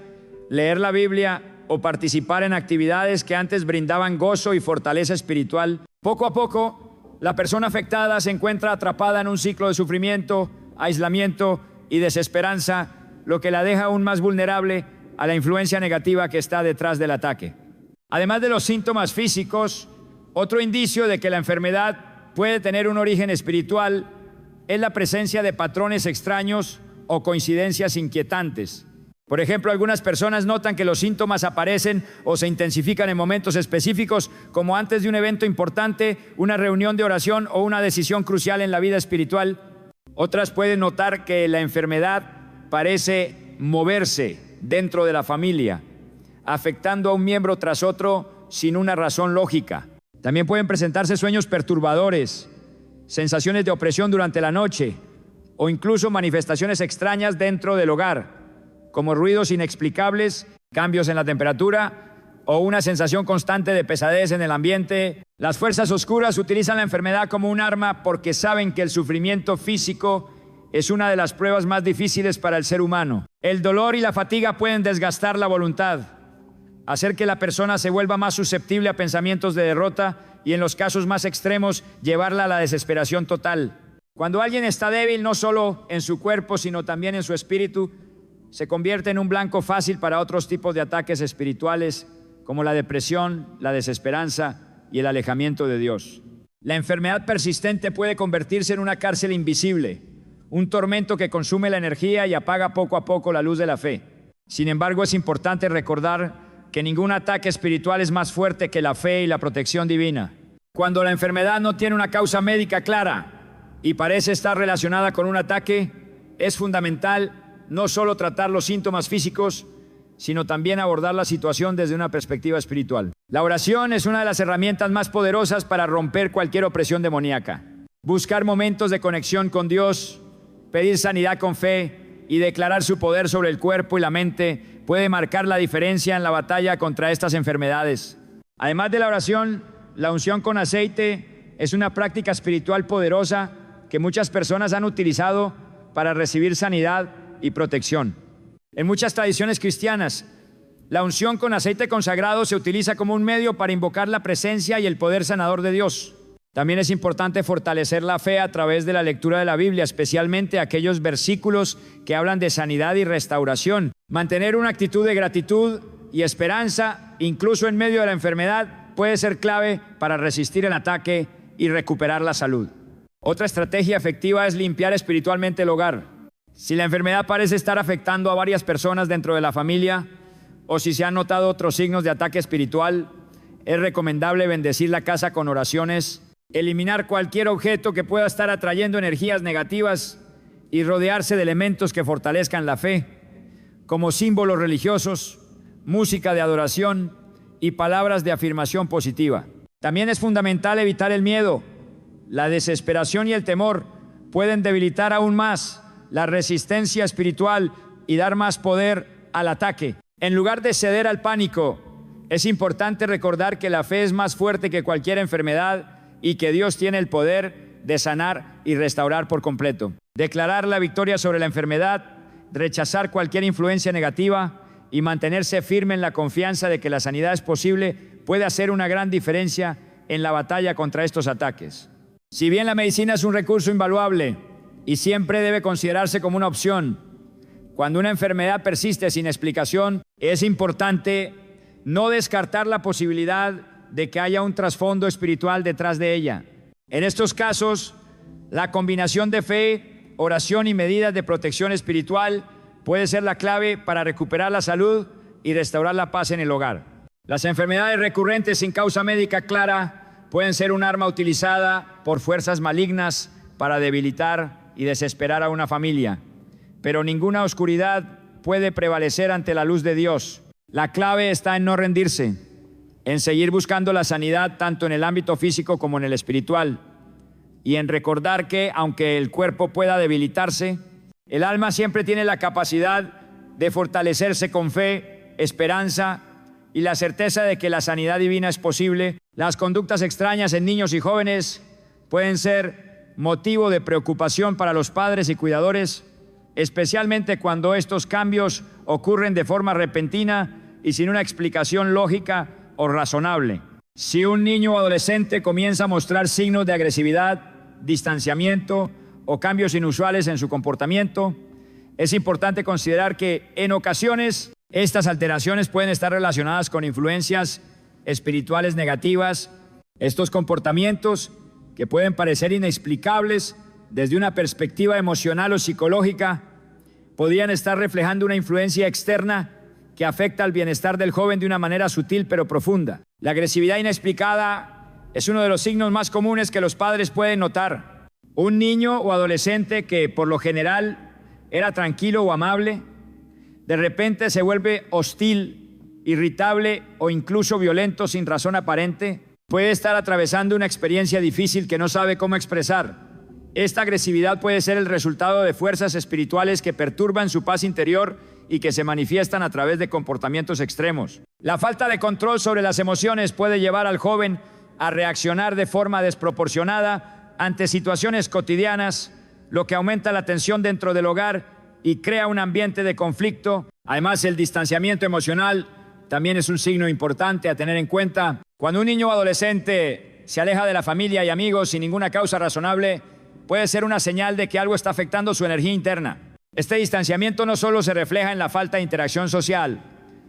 leer la Biblia o participar en actividades que antes brindaban gozo y fortaleza espiritual. Poco a poco, la persona afectada se encuentra atrapada en un ciclo de sufrimiento, aislamiento y desesperanza, lo que la deja aún más vulnerable a la influencia negativa que está detrás del ataque. Además de los síntomas físicos, otro indicio de que la enfermedad puede tener un origen espiritual es la presencia de patrones extraños o coincidencias inquietantes. Por ejemplo, algunas personas notan que los síntomas aparecen o se intensifican en momentos específicos, como antes de un evento importante, una reunión de oración o una decisión crucial en la vida espiritual. Otras pueden notar que la enfermedad parece moverse dentro de la familia, afectando a un miembro tras otro sin una razón lógica. También pueden presentarse sueños perturbadores, sensaciones de opresión durante la noche o incluso manifestaciones extrañas dentro del hogar, como ruidos inexplicables, cambios en la temperatura o una sensación constante de pesadez en el ambiente. Las fuerzas oscuras utilizan la enfermedad como un arma porque saben que el sufrimiento físico es una de las pruebas más difíciles para el ser humano. El dolor y la fatiga pueden desgastar la voluntad, hacer que la persona se vuelva más susceptible a pensamientos de derrota y, en los casos más extremos, llevarla a la desesperación total. Cuando alguien está débil, no solo en su cuerpo, sino también en su espíritu, se convierte en un blanco fácil para otros tipos de ataques espirituales, como la depresión, la desesperanza y el alejamiento de Dios. La enfermedad persistente puede convertirse en una cárcel invisible, un tormento que consume la energía y apaga poco a poco la luz de la fe. Sin embargo, es importante recordar que ningún ataque espiritual es más fuerte que la fe y la protección divina. Cuando la enfermedad no tiene una causa médica clara y parece estar relacionada con un ataque, es fundamental no solo tratar los síntomas físicos, sino también abordar la situación desde una perspectiva espiritual. La oración es una de las herramientas más poderosas para romper cualquier opresión demoníaca. Buscar momentos de conexión con Dios, pedir sanidad con fe y declarar su poder sobre el cuerpo y la mente puede marcar la diferencia en la batalla contra estas enfermedades. Además de la oración, la unción con aceite es una práctica espiritual poderosa que muchas personas han utilizado para recibir sanidad y protección. En muchas tradiciones cristianas, la unción con aceite consagrado se utiliza como un medio para invocar la presencia y el poder sanador de Dios. También es importante fortalecer la fe a través de la lectura de la Biblia, especialmente aquellos versículos que hablan de sanidad y restauración. Mantener una actitud de gratitud y esperanza, incluso en medio de la enfermedad, puede ser clave para resistir el ataque y recuperar la salud. Otra estrategia efectiva es limpiar espiritualmente el hogar. Si la enfermedad parece estar afectando a varias personas dentro de la familia, o si se han notado otros signos de ataque espiritual, es recomendable bendecir la casa con oraciones, eliminar cualquier objeto que pueda estar atrayendo energías negativas y rodearse de elementos que fortalezcan la fe. como símbolos religiosos, música de adoración y palabras de afirmación positiva. También es fundamental evitar el miedo. La desesperación y el temor pueden debilitar aún más la resistencia espiritual y dar más poder al ataque. En lugar de ceder al pánico, es importante recordar que la fe es más fuerte que cualquier enfermedad y que Dios tiene el poder de sanar y restaurar por completo. Declarar la victoria sobre la enfermedad, rechazar cualquier influencia negativa y mantenerse firme en la confianza de que la sanidad es posible puede hacer una gran diferencia en la batalla contra estos ataques. Si bien la medicina es un recurso invaluable y siempre debe considerarse como una opción, cuando una enfermedad persiste sin explicación, es importante no descartar la posibilidad de que haya un trasfondo espiritual detrás de ella. En estos casos, la combinación de fe, oración y medidas de protección espiritual puede ser la clave para recuperar la salud y restaurar la paz en el hogar. Las enfermedades recurrentes sin causa médica clara pueden ser un arma utilizada por fuerzas malignas para debilitar y desesperar a una familia, pero ninguna oscuridad puede prevalecer ante la luz de Dios. La clave está en no rendirse, en seguir buscando la sanidad tanto en el ámbito físico como en el espiritual, y en recordar que, aunque el cuerpo pueda debilitarse, el alma siempre tiene la capacidad de fortalecerse con fe, esperanza y la certeza de que la sanidad divina es posible. Las conductas extrañas en niños y jóvenes pueden ser motivo de preocupación para los padres y cuidadores, especialmente cuando estos cambios ocurren de forma repentina y sin una explicación lógica o razonable. Si un niño o adolescente comienza a mostrar signos de agresividad, distanciamiento o cambios inusuales en su comportamiento, es importante considerar que en ocasiones estas alteraciones pueden estar relacionadas con influencias espirituales negativas. Estos comportamientos, que pueden parecer inexplicables desde una perspectiva emocional o psicológica, podrían estar reflejando una influencia externa que afecta al bienestar del joven de una manera sutil pero profunda. La agresividad inexplicada es uno de los signos más comunes que los padres pueden notar. Un niño o adolescente que por lo general era tranquilo o amable, de repente se vuelve hostil, irritable o incluso violento sin razón aparente, puede estar atravesando una experiencia difícil que no sabe cómo expresar. Esta agresividad puede ser el resultado de fuerzas espirituales que perturban su paz interior y que se manifiestan a través de comportamientos extremos. La falta de control sobre las emociones puede llevar al joven a reaccionar de forma desproporcionada ante situaciones cotidianas, lo que aumenta la tensión dentro del hogar y crea un ambiente de conflicto. Además, el distanciamiento emocional también es un signo importante a tener en cuenta. Cuando un niño o adolescente se aleja de la familia y amigos sin ninguna causa razonable, puede ser una señal de que algo está afectando su energía interna. Este distanciamiento no solo se refleja en la falta de interacción social,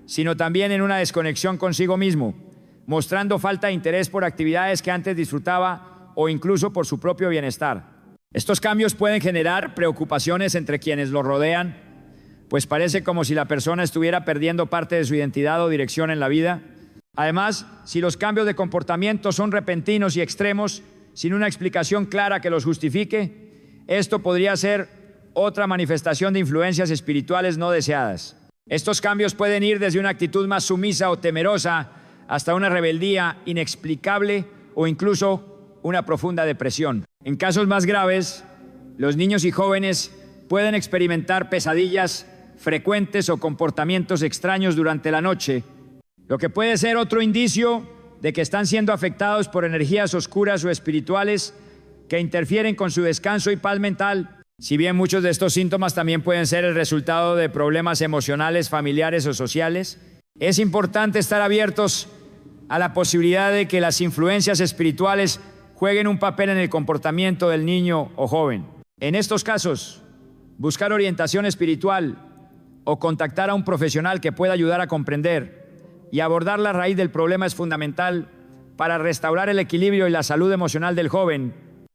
sino también en una desconexión consigo mismo, mostrando falta de interés por actividades que antes disfrutaba o incluso por su propio bienestar. Estos cambios pueden generar preocupaciones entre quienes lo rodean, pues parece como si la persona estuviera perdiendo parte de su identidad o dirección en la vida. Además, si los cambios de comportamiento son repentinos y extremos, sin una explicación clara que los justifique, esto podría ser otra manifestación de influencias espirituales no deseadas. Estos cambios pueden ir desde una actitud más sumisa o temerosa hasta una rebeldía inexplicable o incluso una profunda depresión. En casos más graves, los niños y jóvenes pueden experimentar pesadillas frecuentes o comportamientos extraños durante la noche, lo que puede ser otro indicio de que están siendo afectados por energías oscuras o espirituales que interfieren con su descanso y paz mental. Si bien muchos de estos síntomas también pueden ser el resultado de problemas emocionales, familiares o sociales, es importante estar abiertos a la posibilidad de que las influencias espirituales jueguen un papel en el comportamiento del niño o joven. En estos casos, buscar orientación espiritual o contactar a un profesional que pueda ayudar a comprender y abordar la raíz del problema es fundamental para restaurar el equilibrio y la salud emocional del joven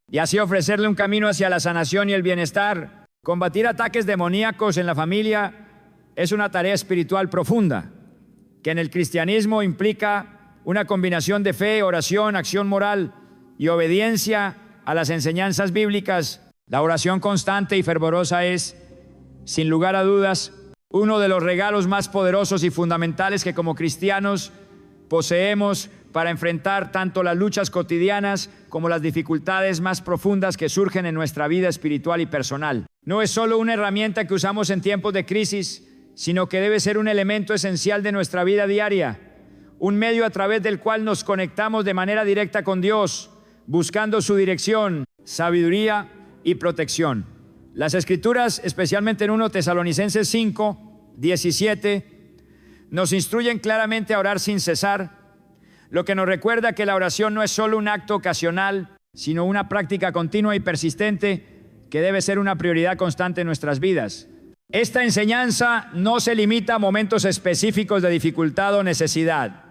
y así ofrecerle un camino hacia la sanación y el bienestar. Combatir ataques demoníacos en la familia es una tarea espiritual profunda, que en el cristianismo implica una combinación de fe, oración, acción moral y obediencia a las enseñanzas bíblicas. La oración constante y fervorosa es, sin lugar a dudas, uno de los regalos más poderosos y fundamentales que como cristianos poseemos para enfrentar tanto las luchas cotidianas como las dificultades más profundas que surgen en nuestra vida espiritual y personal. No es solo una herramienta que usamos en tiempos de crisis, sino que debe ser un elemento esencial de nuestra vida diaria, un medio a través del cual nos conectamos de manera directa con Dios, buscando su dirección, sabiduría y protección. Las Escrituras, especialmente en 1 Tesalonicenses 5, 17, nos instruyen claramente a orar sin cesar, lo que nos recuerda que la oración no es solo un acto ocasional, sino una práctica continua y persistente que debe ser una prioridad constante en nuestras vidas. Esta enseñanza no se limita a momentos específicos de dificultad o necesidad.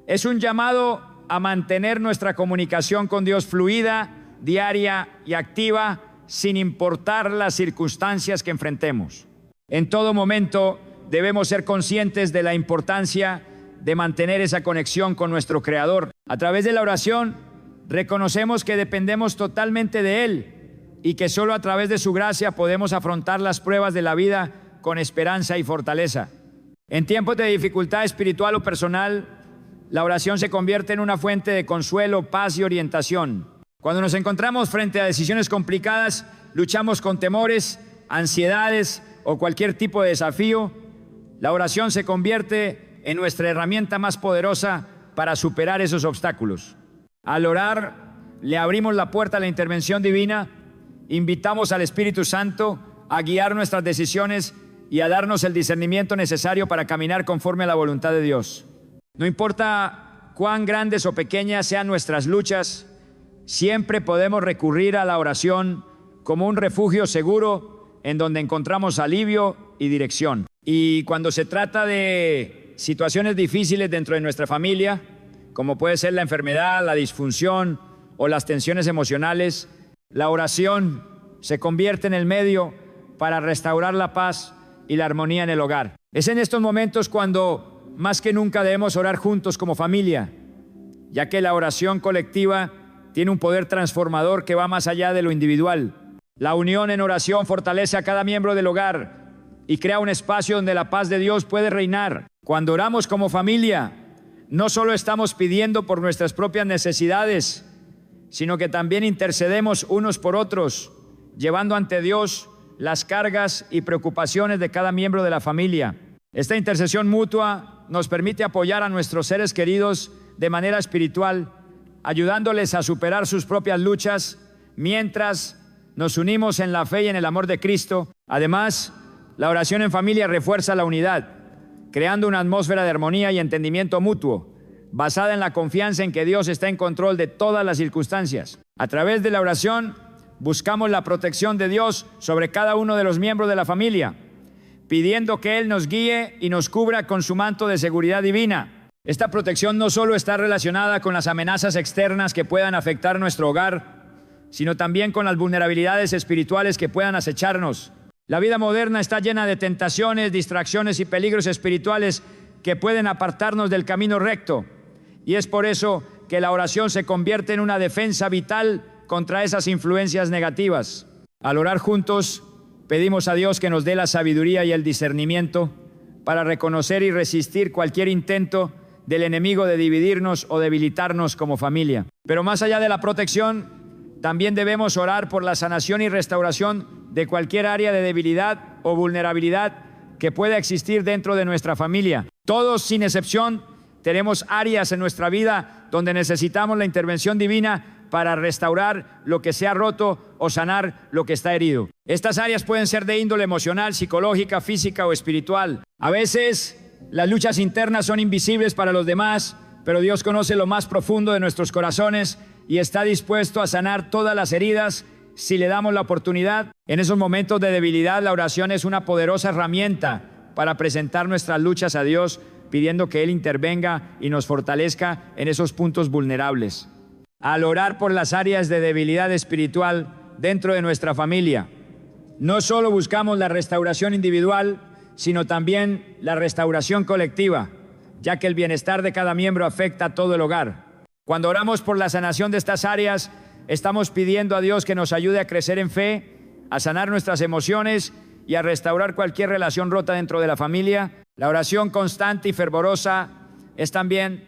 Es un llamado a mantener nuestra comunicación con Dios fluida, diaria y activa, sin importar las circunstancias que enfrentemos. En todo momento debemos ser conscientes de la importancia de mantener esa conexión con nuestro Creador. A través de la oración, reconocemos que dependemos totalmente de Él y que solo a través de su gracia podemos afrontar las pruebas de la vida con esperanza y fortaleza. En tiempos de dificultad espiritual o personal, la oración se convierte en una fuente de consuelo, paz y orientación. Cuando nos encontramos frente a decisiones complicadas, luchamos con temores, ansiedades o cualquier tipo de desafío, la oración se convierte en nuestra herramienta más poderosa para superar esos obstáculos. Al orar, le abrimos la puerta a la intervención divina, invitamos al Espíritu Santo a guiar nuestras decisiones y a darnos el discernimiento necesario para caminar conforme a la voluntad de Dios. No importa cuán grandes o pequeñas sean nuestras luchas, siempre podemos recurrir a la oración como un refugio seguro en donde encontramos alivio y dirección. Y cuando se trata de situaciones difíciles dentro de nuestra familia, como puede ser la enfermedad, la disfunción o las tensiones emocionales, la oración se convierte en el medio para restaurar la paz y la armonía en el hogar. Es en estos momentos cuando más que nunca debemos orar juntos como familia, ya que la oración colectiva tiene un poder transformador que va más allá de lo individual. La unión en oración fortalece a cada miembro del hogar y crea un espacio donde la paz de Dios puede reinar. Cuando oramos como familia, no solo estamos pidiendo por nuestras propias necesidades, sino que también intercedemos unos por otros, llevando ante Dios las cargas y preocupaciones de cada miembro de la familia. Esta intercesión mutua nos permite apoyar a nuestros seres queridos de manera espiritual, ayudándoles a superar sus propias luchas, mientras nos unimos en la fe y en el amor de Cristo. Además, la oración en familia refuerza la unidad, creando una atmósfera de armonía y entendimiento mutuo, basada en la confianza en que Dios está en control de todas las circunstancias. A través de la oración, buscamos la protección de Dios sobre cada uno de los miembros de la familia, pidiendo que Él nos guíe y nos cubra con su manto de seguridad divina. Esta protección no solo está relacionada con las amenazas externas que puedan afectar nuestro hogar, sino también con las vulnerabilidades espirituales que puedan acecharnos. La vida moderna está llena de tentaciones, distracciones y peligros espirituales que pueden apartarnos del camino recto. Y es por eso que la oración se convierte en una defensa vital contra esas influencias negativas. Al orar juntos, pedimos a Dios que nos dé la sabiduría y el discernimiento para reconocer y resistir cualquier intento del enemigo de dividirnos o debilitarnos como familia. Pero más allá de la protección, también debemos orar por la sanación y restauración de cualquier área de debilidad o vulnerabilidad que pueda existir dentro de nuestra familia. Todos, sin excepción, tenemos áreas en nuestra vida donde necesitamos la intervención divina para restaurar lo que se ha roto o sanar lo que está herido. Estas áreas pueden ser de índole emocional, psicológica, física o espiritual. A veces las luchas internas son invisibles para los demás, pero Dios conoce lo más profundo de nuestros corazones y está dispuesto a sanar todas las heridas si le damos la oportunidad. En esos momentos de debilidad, la oración es una poderosa herramienta para presentar nuestras luchas a Dios, pidiendo que Él intervenga y nos fortalezca en esos puntos vulnerables. Al orar por las áreas de debilidad espiritual dentro de nuestra familia, no solo buscamos la restauración individual, sino también la restauración colectiva, ya que el bienestar de cada miembro afecta a todo el hogar. Cuando oramos por la sanación de estas áreas, estamos pidiendo a Dios que nos ayude a crecer en fe, a sanar nuestras emociones y a restaurar cualquier relación rota dentro de la familia. La oración constante y fervorosa es también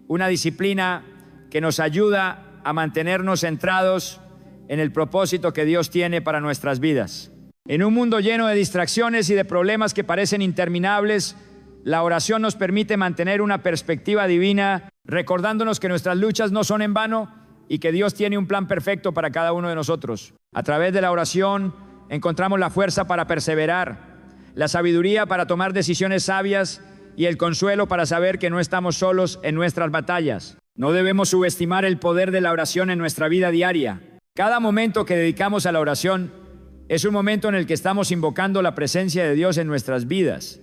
una disciplina que nos ayuda a mantenernos centrados en el propósito que Dios tiene para nuestras vidas. En un mundo lleno de distracciones y de problemas que parecen interminables, la oración nos permite mantener una perspectiva divina, recordándonos que nuestras luchas no son en vano y que Dios tiene un plan perfecto para cada uno de nosotros. A través de la oración encontramos la fuerza para perseverar, la sabiduría para tomar decisiones sabias y el consuelo para saber que no estamos solos en nuestras batallas. No debemos subestimar el poder de la oración en nuestra vida diaria. Cada momento que dedicamos a la oración es un momento en el que estamos invocando la presencia de Dios en nuestras vidas,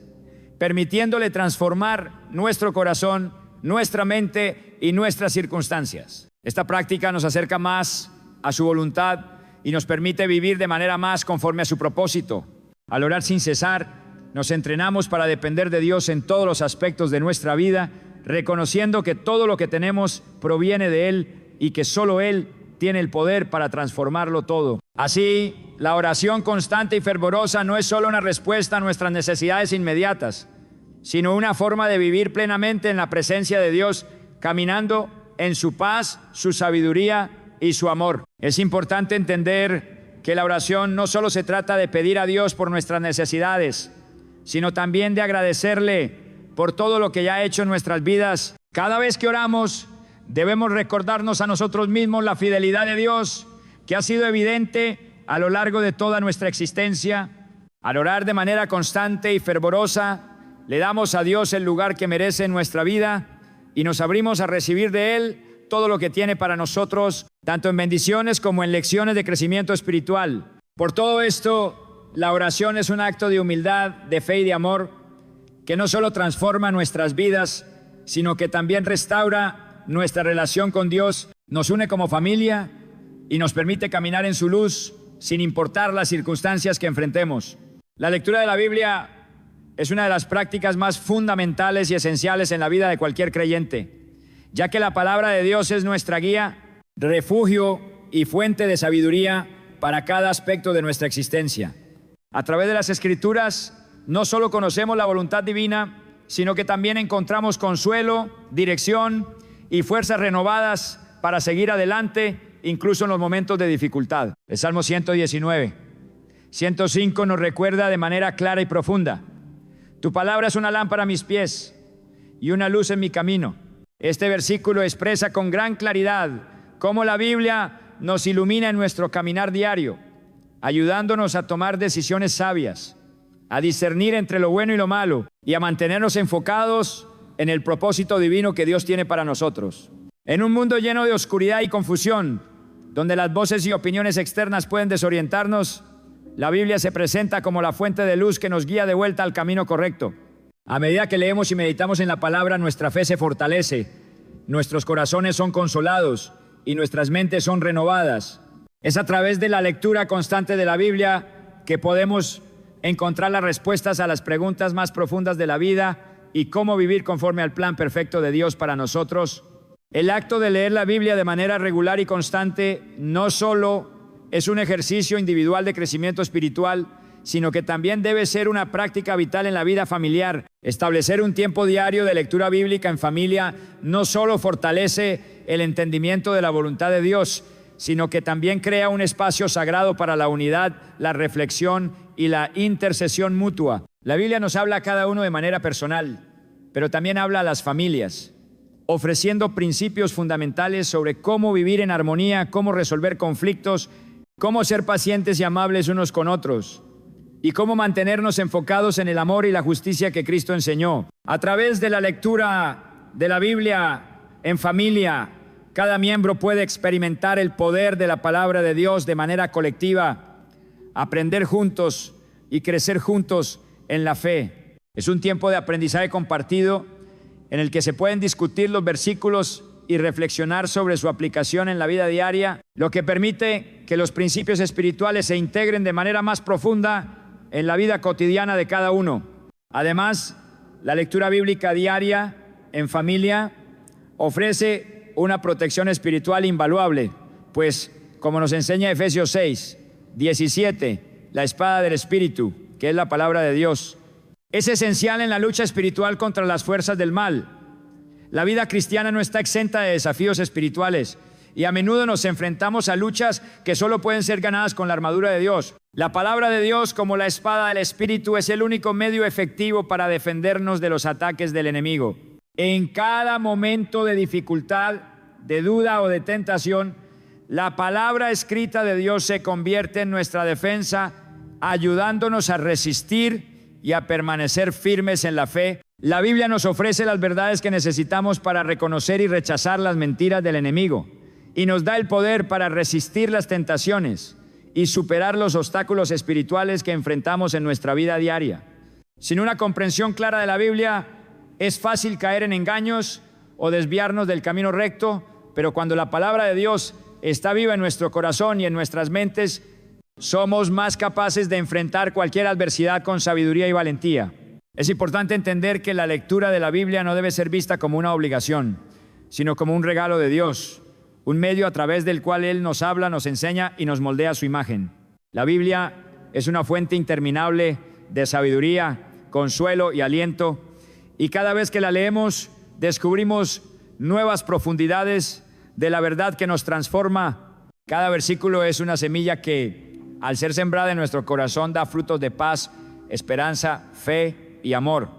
permitiéndole transformar nuestro corazón, nuestra mente y nuestras circunstancias. Esta práctica nos acerca más a su voluntad y nos permite vivir de manera más conforme a su propósito. Al orar sin cesar, nos entrenamos para depender de Dios en todos los aspectos de nuestra vida, reconociendo que todo lo que tenemos proviene de Él y que solo Él tiene el poder para transformarlo todo. Así, la oración constante y fervorosa no es solo una respuesta a nuestras necesidades inmediatas, sino una forma de vivir plenamente en la presencia de Dios, caminando en su paz, su sabiduría y su amor. Es importante entender que la oración no solo se trata de pedir a Dios por nuestras necesidades, sino también de agradecerle por todo lo que ya ha hecho en nuestras vidas. Cada vez que oramos, debemos recordarnos a nosotros mismos la fidelidad de Dios, que ha sido evidente a lo largo de toda nuestra existencia. Al orar de manera constante y fervorosa, le damos a Dios el lugar que merece en nuestra vida y nos abrimos a recibir de Él todo lo que tiene para nosotros, tanto en bendiciones como en lecciones de crecimiento espiritual. Por todo esto, la oración es un acto de humildad, de fe y de amor, que no solo transforma nuestras vidas, sino que también restaura nuestra relación con Dios, nos une como familia y nos permite caminar en su luz sin importar las circunstancias que enfrentemos. La lectura de la Biblia es una de las prácticas más fundamentales y esenciales en la vida de cualquier creyente, ya que la palabra de Dios es nuestra guía, refugio y fuente de sabiduría para cada aspecto de nuestra existencia. A través de las Escrituras, no solo conocemos la voluntad divina, sino que también encontramos consuelo, dirección y fuerzas renovadas para seguir adelante, incluso en los momentos de dificultad. El Salmo 119, 105 nos recuerda de manera clara y profunda: tu palabra es una lámpara a mis pies y una luz en mi camino. Este versículo expresa con gran claridad cómo la Biblia nos ilumina en nuestro caminar diario, ayudándonos a tomar decisiones sabias, a discernir entre lo bueno y lo malo y a mantenernos enfocados en el propósito divino que Dios tiene para nosotros. En un mundo lleno de oscuridad y confusión, donde las voces y opiniones externas pueden desorientarnos, la Biblia se presenta como la fuente de luz que nos guía de vuelta al camino correcto. A medida que leemos y meditamos en la palabra, nuestra fe se fortalece, nuestros corazones son consolados y nuestras mentes son renovadas. Es a través de la lectura constante de la Biblia que podemos encontrar las respuestas a las preguntas más profundas de la vida y cómo vivir conforme al plan perfecto de Dios para nosotros. El acto de leer la Biblia de manera regular y constante no solo es un ejercicio individual de crecimiento espiritual, sino que también debe ser una práctica vital en la vida familiar. Establecer un tiempo diario de lectura bíblica en familia no solo fortalece el entendimiento de la voluntad de Dios, sino que también crea un espacio sagrado para la unidad, la reflexión y la intercesión mutua. La Biblia nos habla a cada uno de manera personal, pero también habla a las familias, ofreciendo principios fundamentales sobre cómo vivir en armonía, cómo resolver conflictos, cómo ser pacientes y amables unos con otros, y cómo mantenernos enfocados en el amor y la justicia que Cristo enseñó. A través de la lectura de la Biblia en familia, cada miembro puede experimentar el poder de la palabra de Dios de manera colectiva, aprender juntos y crecer juntos en la fe. Es un tiempo de aprendizaje compartido en el que se pueden discutir los versículos y reflexionar sobre su aplicación en la vida diaria, lo que permite que los principios espirituales se integren de manera más profunda en la vida cotidiana de cada uno. Además, la lectura bíblica diaria en familia ofrece una protección espiritual invaluable, pues, como nos enseña Efesios 6, 17, la espada del Espíritu, que que es la palabra de Dios. Es esencial en la lucha espiritual contra las fuerzas del mal. La vida cristiana no está exenta de desafíos espirituales y a menudo nos enfrentamos a luchas que solo pueden ser ganadas con la armadura de Dios. La palabra de Dios, como la espada del Espíritu, es el único medio efectivo para defendernos de los ataques del enemigo. En cada momento de dificultad, de duda o de tentación, la palabra escrita de Dios se convierte en nuestra defensa, ayudándonos a resistir y a permanecer firmes en la fe. La Biblia nos ofrece las verdades que necesitamos para reconocer y rechazar las mentiras del enemigo, y nos da el poder para resistir las tentaciones y superar los obstáculos espirituales que enfrentamos en nuestra vida diaria. Sin una comprensión clara de la Biblia, es fácil caer en engaños o desviarnos del camino recto, pero cuando la palabra de Dios está viva en nuestro corazón y en nuestras mentes, somos más capaces de enfrentar cualquier adversidad con sabiduría y valentía. Es importante entender que la lectura de la Biblia no debe ser vista como una obligación, sino como un regalo de Dios, un medio a través del cual Él nos habla, nos enseña y nos moldea a su imagen. La Biblia es una fuente interminable de sabiduría, consuelo y aliento, y cada vez que la leemos descubrimos nuevas profundidades de la verdad que nos transforma. Cada versículo es una semilla que, al ser sembrada en nuestro corazón, da frutos de paz, esperanza, fe y amor.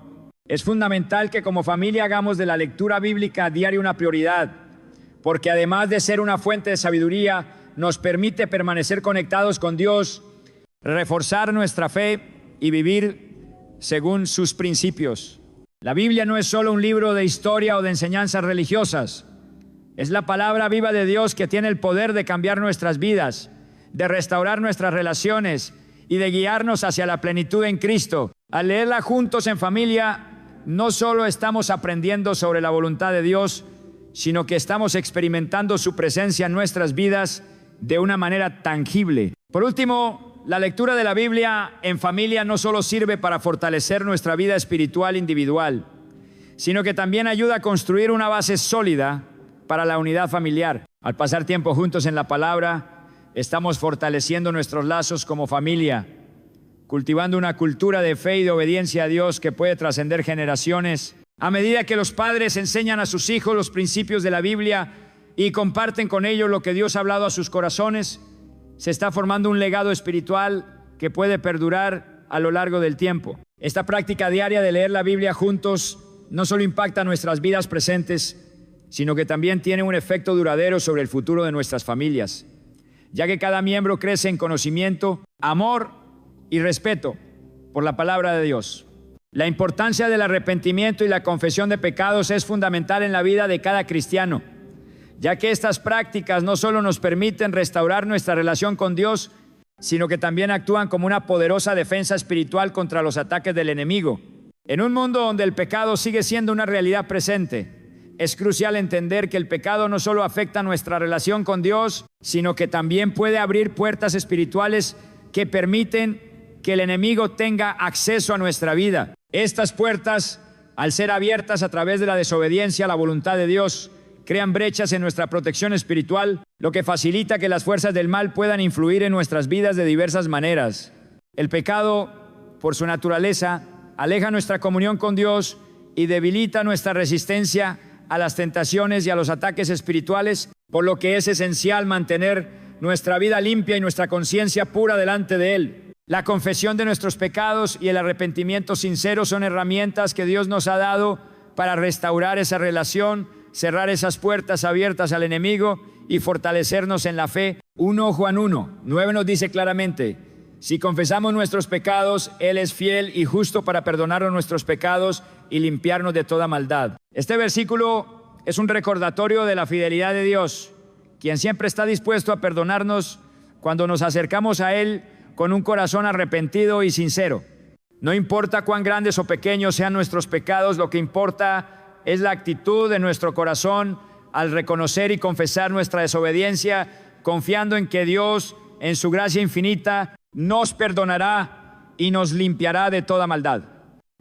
Es fundamental que como familia hagamos de la lectura bíblica diaria una prioridad, porque además de ser una fuente de sabiduría, nos permite permanecer conectados con Dios, reforzar nuestra fe y vivir según sus principios. La Biblia no es solo un libro de historia o de enseñanzas religiosas. Es la palabra viva de Dios que tiene el poder de cambiar nuestras vidas, de restaurar nuestras relaciones y de guiarnos hacia la plenitud en Cristo. Al leerla juntos en familia, no solo estamos aprendiendo sobre la voluntad de Dios, sino que estamos experimentando su presencia en nuestras vidas de una manera tangible. Por último, la lectura de la Biblia en familia no solo sirve para fortalecer nuestra vida espiritual individual, sino que también ayuda a construir una base sólida para la unidad familiar. Al pasar tiempo juntos en la palabra, estamos fortaleciendo nuestros lazos como familia, cultivando una cultura de fe y de obediencia a Dios que puede trascender generaciones. A medida que los padres enseñan a sus hijos los principios de la Biblia y comparten con ellos lo que Dios ha hablado a sus corazones, se está formando un legado espiritual que puede perdurar a lo largo del tiempo. Esta práctica diaria de leer la Biblia juntos no solo impacta nuestras vidas presentes, sino que también tiene un efecto duradero sobre el futuro de nuestras familias, ya que cada miembro crece en conocimiento, amor y respeto por la palabra de Dios. La importancia del arrepentimiento y la confesión de pecados es fundamental en la vida de cada cristiano, ya que estas prácticas no solo nos permiten restaurar nuestra relación con Dios, sino que también actúan como una poderosa defensa espiritual contra los ataques del enemigo. En un mundo donde el pecado sigue siendo una realidad presente, es crucial entender que el pecado no solo afecta nuestra relación con Dios, sino que también puede abrir puertas espirituales que permiten que el enemigo tenga acceso a nuestra vida. Estas puertas, al ser abiertas a través de la desobediencia a la voluntad de Dios, crean brechas en nuestra protección espiritual, lo que facilita que las fuerzas del mal puedan influir en nuestras vidas de diversas maneras. El pecado, por su naturaleza, aleja nuestra comunión con Dios y debilita nuestra resistencia a las tentaciones y a los ataques espirituales, por lo que es esencial mantener nuestra vida limpia y nuestra conciencia pura delante de Él. La confesión de nuestros pecados y el arrepentimiento sincero son herramientas que Dios nos ha dado para restaurar esa relación, cerrar esas puertas abiertas al enemigo y fortalecernos en la fe. 1 Juan 1:9 nos dice claramente: si confesamos nuestros pecados, Él es fiel y justo para perdonarnos nuestros pecados y limpiarnos de toda maldad. Este versículo es un recordatorio de la fidelidad de Dios, quien siempre está dispuesto a perdonarnos cuando nos acercamos a Él con un corazón arrepentido y sincero. No importa cuán grandes o pequeños sean nuestros pecados, lo que importa es la actitud de nuestro corazón al reconocer y confesar nuestra desobediencia, confiando en que Dios, en su gracia infinita, nos perdonará y nos limpiará de toda maldad.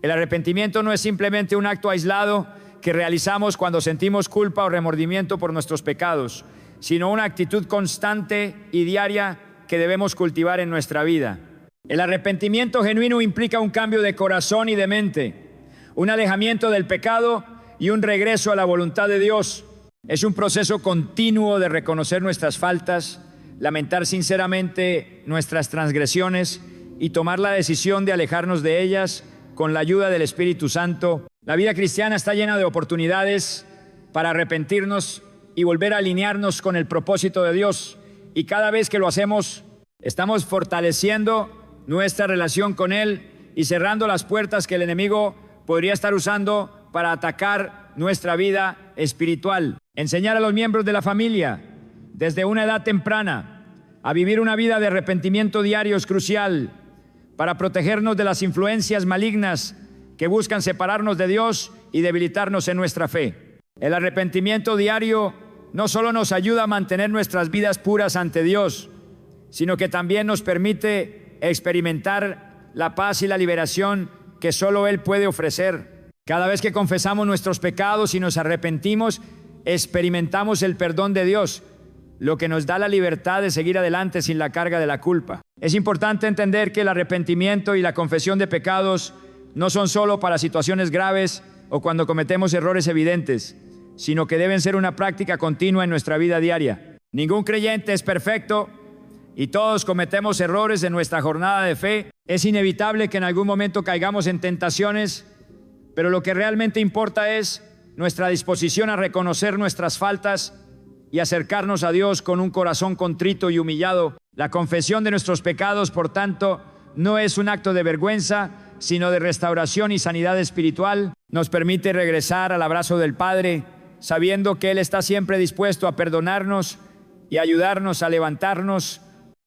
El arrepentimiento no es simplemente un acto aislado que realizamos cuando sentimos culpa o remordimiento por nuestros pecados, sino una actitud constante y diaria que debemos cultivar en nuestra vida. El arrepentimiento genuino implica un cambio de corazón y de mente, un alejamiento del pecado y un regreso a la voluntad de Dios. Es un proceso continuo de reconocer nuestras faltas, lamentar sinceramente nuestras transgresiones y tomar la decisión de alejarnos de ellas con la ayuda del Espíritu Santo. La vida cristiana está llena de oportunidades para arrepentirnos y volver a alinearnos con el propósito de Dios. Y cada vez que lo hacemos, estamos fortaleciendo nuestra relación con Él y cerrando las puertas que el enemigo podría estar usando para atacar nuestra vida espiritual. Enseñar a los miembros de la familia desde una edad temprana a vivir una vida de arrepentimiento diario es crucial para protegernos de las influencias malignas que buscan separarnos de Dios y debilitarnos en nuestra fe. El arrepentimiento diario no solo nos ayuda a mantener nuestras vidas puras ante Dios, sino que también nos permite experimentar la paz y la liberación que solo Él puede ofrecer. Cada vez que confesamos nuestros pecados y nos arrepentimos, experimentamos el perdón de Dios, lo que nos da la libertad de seguir adelante sin la carga de la culpa. Es importante entender que el arrepentimiento y la confesión de pecados no son solo para situaciones graves o cuando cometemos errores evidentes, sino que deben ser una práctica continua en nuestra vida diaria. Ningún creyente es perfecto y todos cometemos errores en nuestra jornada de fe. Es inevitable que en algún momento caigamos en tentaciones, pero lo que realmente importa es nuestra disposición a reconocer nuestras faltas y acercarnos a Dios con un corazón contrito y humillado. La confesión de nuestros pecados, por tanto, no es un acto de vergüenza, sino de restauración y sanidad espiritual. Nos permite regresar al abrazo del Padre, sabiendo que Él está siempre dispuesto a perdonarnos y ayudarnos a levantarnos.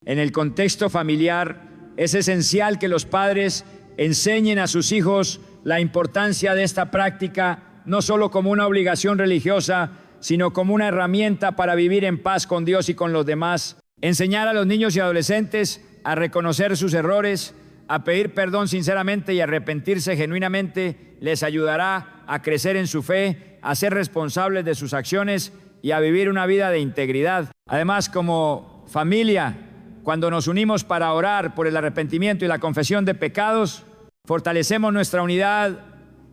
En el contexto familiar, es esencial que los padres enseñen a sus hijos la importancia de esta práctica, no solo como una obligación religiosa, sino como una herramienta para vivir en paz con Dios y con los demás. Enseñar a los niños y adolescentes a reconocer sus errores, a pedir perdón sinceramente y arrepentirse genuinamente les ayudará a crecer en su fe, a ser responsables de sus acciones y a vivir una vida de integridad. Además, como familia, cuando nos unimos para orar por el arrepentimiento y la confesión de pecados, fortalecemos nuestra unidad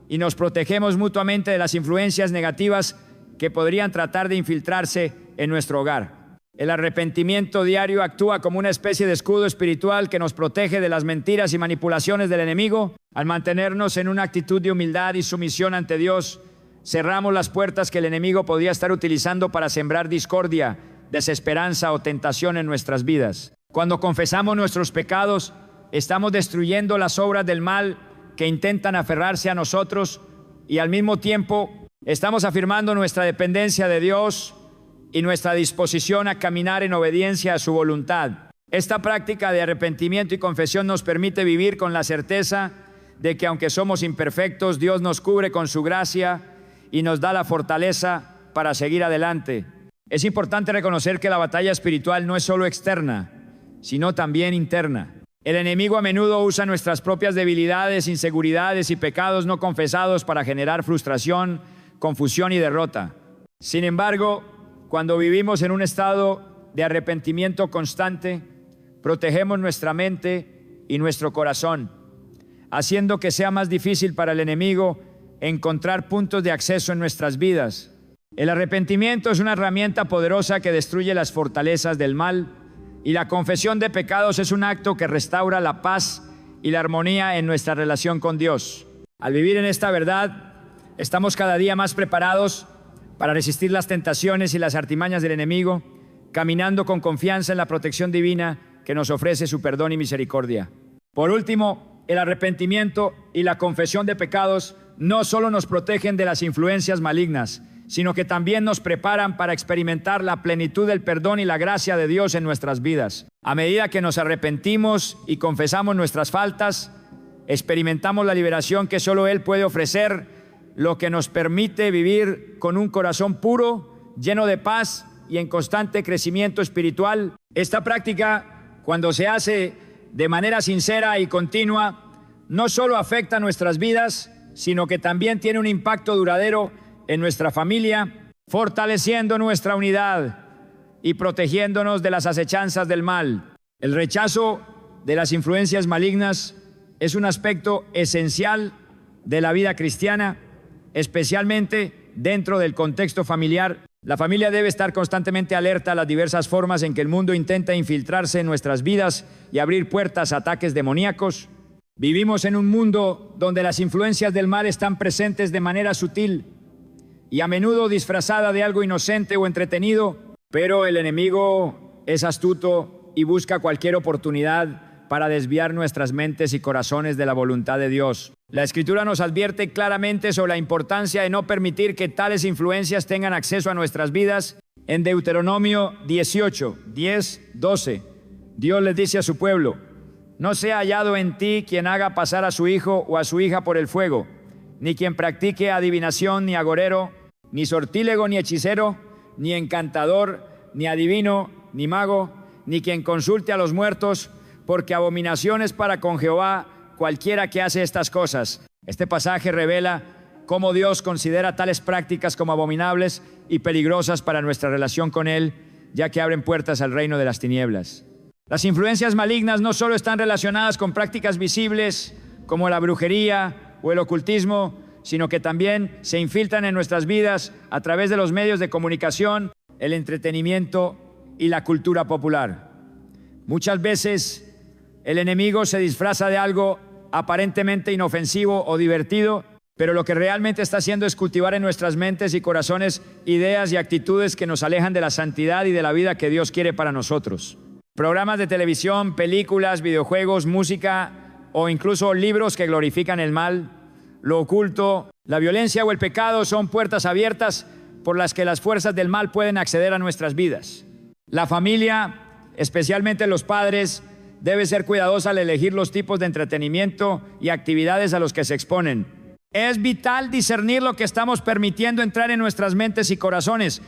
y nos protegemos mutuamente de las influencias negativas que podrían tratar de infiltrarse en nuestro hogar. El arrepentimiento diario actúa como una especie de escudo espiritual que nos protege de las mentiras y manipulaciones del enemigo. Al mantenernos en una actitud de humildad y sumisión ante Dios, cerramos las puertas que el enemigo podía estar utilizando para sembrar discordia, desesperanza o tentación en nuestras vidas. Cuando confesamos nuestros pecados, estamos destruyendo las obras del mal que intentan aferrarse a nosotros y al mismo tiempo estamos afirmando nuestra dependencia de Dios y nuestra disposición a caminar en obediencia a su voluntad. Esta práctica de arrepentimiento y confesión nos permite vivir con la certeza de que aunque somos imperfectos, Dios nos cubre con su gracia y nos da la fortaleza para seguir adelante. Es importante reconocer que la batalla espiritual no es solo externa, sino también interna. El enemigo a menudo usa nuestras propias debilidades, inseguridades y pecados no confesados para generar frustración, confusión y derrota. Sin embargo, cuando vivimos en un estado de arrepentimiento constante, protegemos nuestra mente y nuestro corazón, haciendo que sea más difícil para el enemigo encontrar puntos de acceso en nuestras vidas. El arrepentimiento es una herramienta poderosa que destruye las fortalezas del mal, y la confesión de pecados es un acto que restaura la paz y la armonía en nuestra relación con Dios. Al vivir en esta verdad, estamos cada día más preparados para resistir las tentaciones y las artimañas del enemigo, caminando con confianza en la protección divina que nos ofrece su perdón y misericordia. Por último, el arrepentimiento y la confesión de pecados no solo nos protegen de las influencias malignas, sino que también nos preparan para experimentar la plenitud del perdón y la gracia de Dios en nuestras vidas. A medida que nos arrepentimos y confesamos nuestras faltas, experimentamos la liberación que solo Él puede ofrecer, lo que nos permite vivir con un corazón puro, lleno de paz y en constante crecimiento espiritual. Esta práctica, cuando se hace de manera sincera y continua, no solo afecta nuestras vidas, sino que también tiene un impacto duradero en nuestra familia, fortaleciendo nuestra unidad y protegiéndonos de las acechanzas del mal. El rechazo de las influencias malignas es un aspecto esencial de la vida cristiana, especialmente dentro del contexto familiar. La familia debe estar constantemente alerta a las diversas formas en que el mundo intenta infiltrarse en nuestras vidas y abrir puertas a ataques demoníacos. Vivimos en un mundo donde las influencias del mal están presentes de manera sutil y a menudo disfrazada de algo inocente o entretenido, pero el enemigo es astuto y busca cualquier oportunidad para desviar nuestras mentes y corazones de la voluntad de Dios. La Escritura nos advierte claramente sobre la importancia de no permitir que tales influencias tengan acceso a nuestras vidas. En Deuteronomio 18, 10, 12, Dios les dice a su pueblo: no sea hallado en ti quien haga pasar a su hijo o a su hija por el fuego, ni quien practique adivinación, ni agorero, ni sortílego, ni hechicero, ni encantador, ni adivino, ni mago, ni quien consulte a los muertos, porque abominación es para con Jehová cualquiera que hace estas cosas. Este pasaje revela cómo Dios considera tales prácticas como abominables y peligrosas para nuestra relación con Él, ya que abren puertas al reino de las tinieblas. Las influencias malignas no solo están relacionadas con prácticas visibles como la brujería o el ocultismo, sino que también se infiltran en nuestras vidas a través de los medios de comunicación, el entretenimiento y la cultura popular. Muchas veces el enemigo se disfraza de algo aparentemente inofensivo o divertido, pero lo que realmente está haciendo es cultivar en nuestras mentes y corazones ideas y actitudes que nos alejan de la santidad y de la vida que Dios quiere para nosotros. Programas de televisión, películas, videojuegos, música o incluso libros que glorifican el mal, lo oculto, la violencia o el pecado son puertas abiertas por las que las fuerzas del mal pueden acceder a nuestras vidas. La familia, especialmente los padres, debe ser cuidadosa al elegir los tipos de entretenimiento y actividades a los que se exponen. Es vital discernir lo que estamos permitiendo entrar en nuestras mentes y corazones,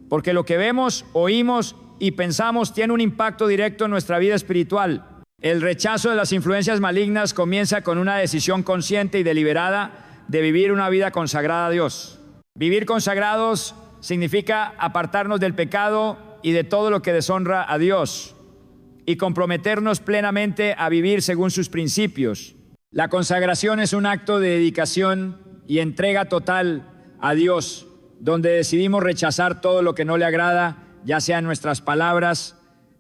porque lo que vemos, oímos y pensamos tiene un impacto directo en nuestra vida espiritual. El rechazo de las influencias malignas comienza con una decisión consciente y deliberada de vivir una vida consagrada a Dios. Vivir consagrados significa apartarnos del pecado y de todo lo que deshonra a Dios y comprometernos plenamente a vivir según sus principios. La consagración es un acto de dedicación y entrega total a Dios, donde decidimos rechazar todo lo que no le agrada, ya sean nuestras palabras,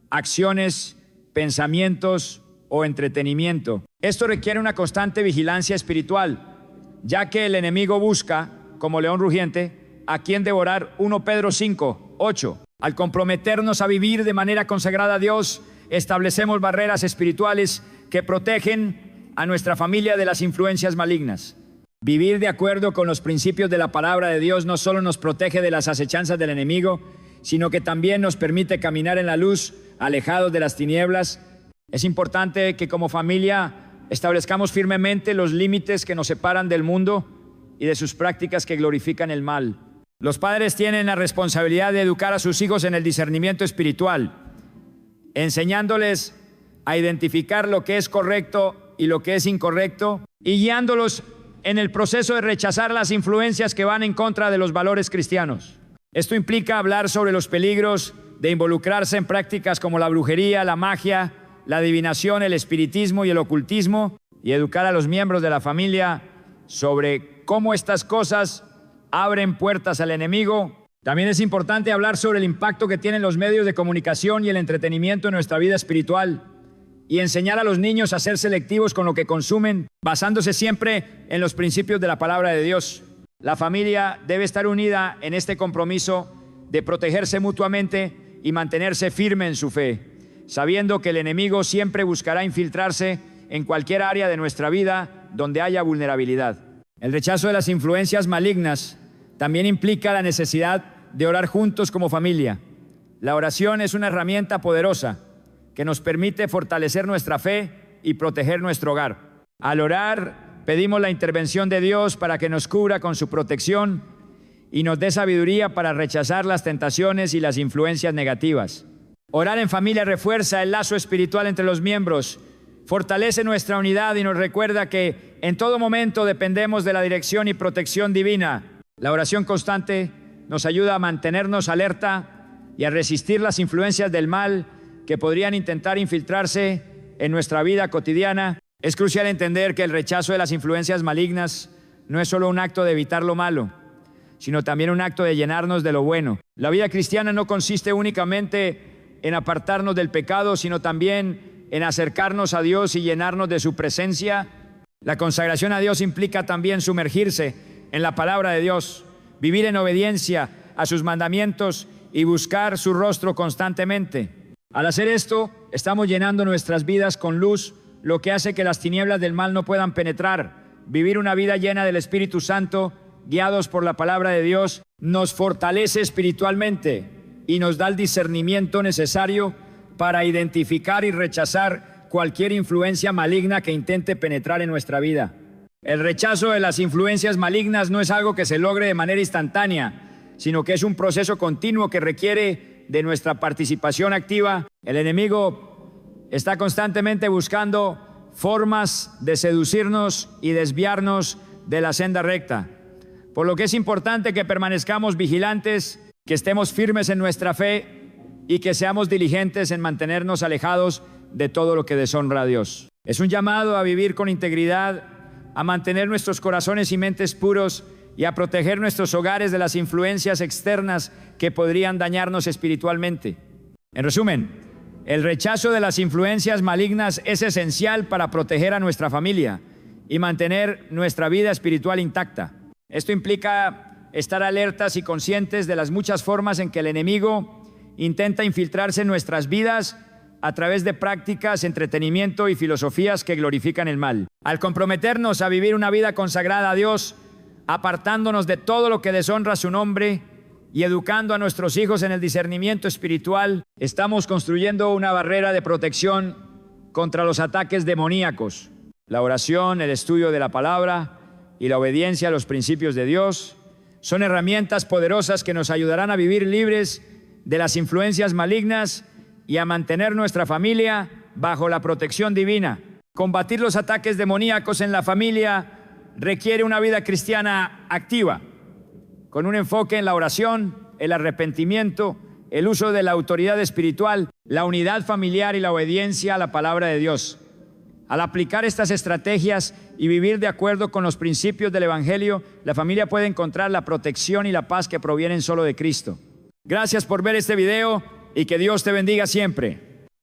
acciones, pensamientos o entretenimiento. Esto requiere una constante vigilancia espiritual, ya que el enemigo busca, como león rugiente, a quien devorar. 1 Pedro 5, 8. Al comprometernos a vivir de manera consagrada a Dios, establecemos barreras espirituales que protegen a nuestra familia de las influencias malignas. Vivir de acuerdo con los principios de la palabra de Dios no solo nos protege de las acechanzas del enemigo, sino que también nos permite caminar en la luz, alejados de las tinieblas. Es importante que como familia establezcamos firmemente los límites que nos separan del mundo y de sus prácticas que glorifican el mal. Los padres tienen la responsabilidad de educar a sus hijos en el discernimiento espiritual, enseñándoles a identificar lo que es correcto y lo que es incorrecto y guiándolos en el proceso de rechazar las influencias que van en contra de los valores cristianos. Esto implica hablar sobre los peligros de involucrarse en prácticas como la brujería, la magia, la adivinación, el espiritismo y el ocultismo, y educar a los miembros de la familia sobre cómo estas cosas abren puertas al enemigo. También es importante hablar sobre el impacto que tienen los medios de comunicación y el entretenimiento en nuestra vida espiritual y enseñar a los niños a ser selectivos con lo que consumen, basándose siempre en los principios de la palabra de Dios. La familia debe estar unida en este compromiso de protegerse mutuamente y mantenerse firme en su fe, sabiendo que el enemigo siempre buscará infiltrarse en cualquier área de nuestra vida donde haya vulnerabilidad. El rechazo de las influencias malignas también implica la necesidad de orar juntos como familia. La oración es una herramienta poderosa que nos permite fortalecer nuestra fe y proteger nuestro hogar. Al orar, pedimos la intervención de Dios para que nos cubra con su protección y nos dé sabiduría para rechazar las tentaciones y las influencias negativas. Orar en familia refuerza el lazo espiritual entre los miembros, fortalece nuestra unidad y nos recuerda que en todo momento dependemos de la dirección y protección divina. La oración constante nos ayuda a mantenernos alerta y a resistir las influencias del mal que podrían intentar infiltrarse en nuestra vida cotidiana, es crucial entender que el rechazo de las influencias malignas no es solo un acto de evitar lo malo, sino también un acto de llenarnos de lo bueno. La vida cristiana no consiste únicamente en apartarnos del pecado, sino también en acercarnos a Dios y llenarnos de su presencia. La consagración a Dios implica también sumergirse en la palabra de Dios, vivir en obediencia a sus mandamientos y buscar su rostro constantemente. Al hacer esto, estamos llenando nuestras vidas con luz, lo que hace que las tinieblas del mal no puedan penetrar. Vivir una vida llena del Espíritu Santo, guiados por la palabra de Dios, nos fortalece espiritualmente y nos da el discernimiento necesario para identificar y rechazar cualquier influencia maligna que intente penetrar en nuestra vida. El rechazo de las influencias malignas no es algo que se logre de manera instantánea, sino que es un proceso continuo que requiere de nuestra participación activa. El enemigo está constantemente buscando formas de seducirnos y desviarnos de la senda recta, por lo que es importante que permanezcamos vigilantes, que estemos firmes en nuestra fe y que seamos diligentes en mantenernos alejados de todo lo que deshonra a Dios. Es un llamado a vivir con integridad, a mantener nuestros corazones y mentes puros y a proteger nuestros hogares de las influencias externas que podrían dañarnos espiritualmente. En resumen, el rechazo de las influencias malignas es esencial para proteger a nuestra familia y mantener nuestra vida espiritual intacta. Esto implica estar alertas y conscientes de las muchas formas en que el enemigo intenta infiltrarse en nuestras vidas a través de prácticas, entretenimiento y filosofías que glorifican el mal. Al comprometernos a vivir una vida consagrada a Dios, apartándonos de todo lo que deshonra su nombre y educando a nuestros hijos en el discernimiento espiritual, estamos construyendo una barrera de protección contra los ataques demoníacos. La oración, el estudio de la palabra y la obediencia a los principios de Dios son herramientas poderosas que nos ayudarán a vivir libres de las influencias malignas y a mantener nuestra familia bajo la protección divina. Combatir los ataques demoníacos en la familia requiere una vida cristiana activa, con un enfoque en la oración, el arrepentimiento, el uso de la autoridad espiritual, la unidad familiar y la obediencia a la palabra de Dios. Al aplicar estas estrategias y vivir de acuerdo con los principios del Evangelio, la familia puede encontrar la protección y la paz que provienen solo de Cristo. Gracias por ver este video y que Dios te bendiga siempre.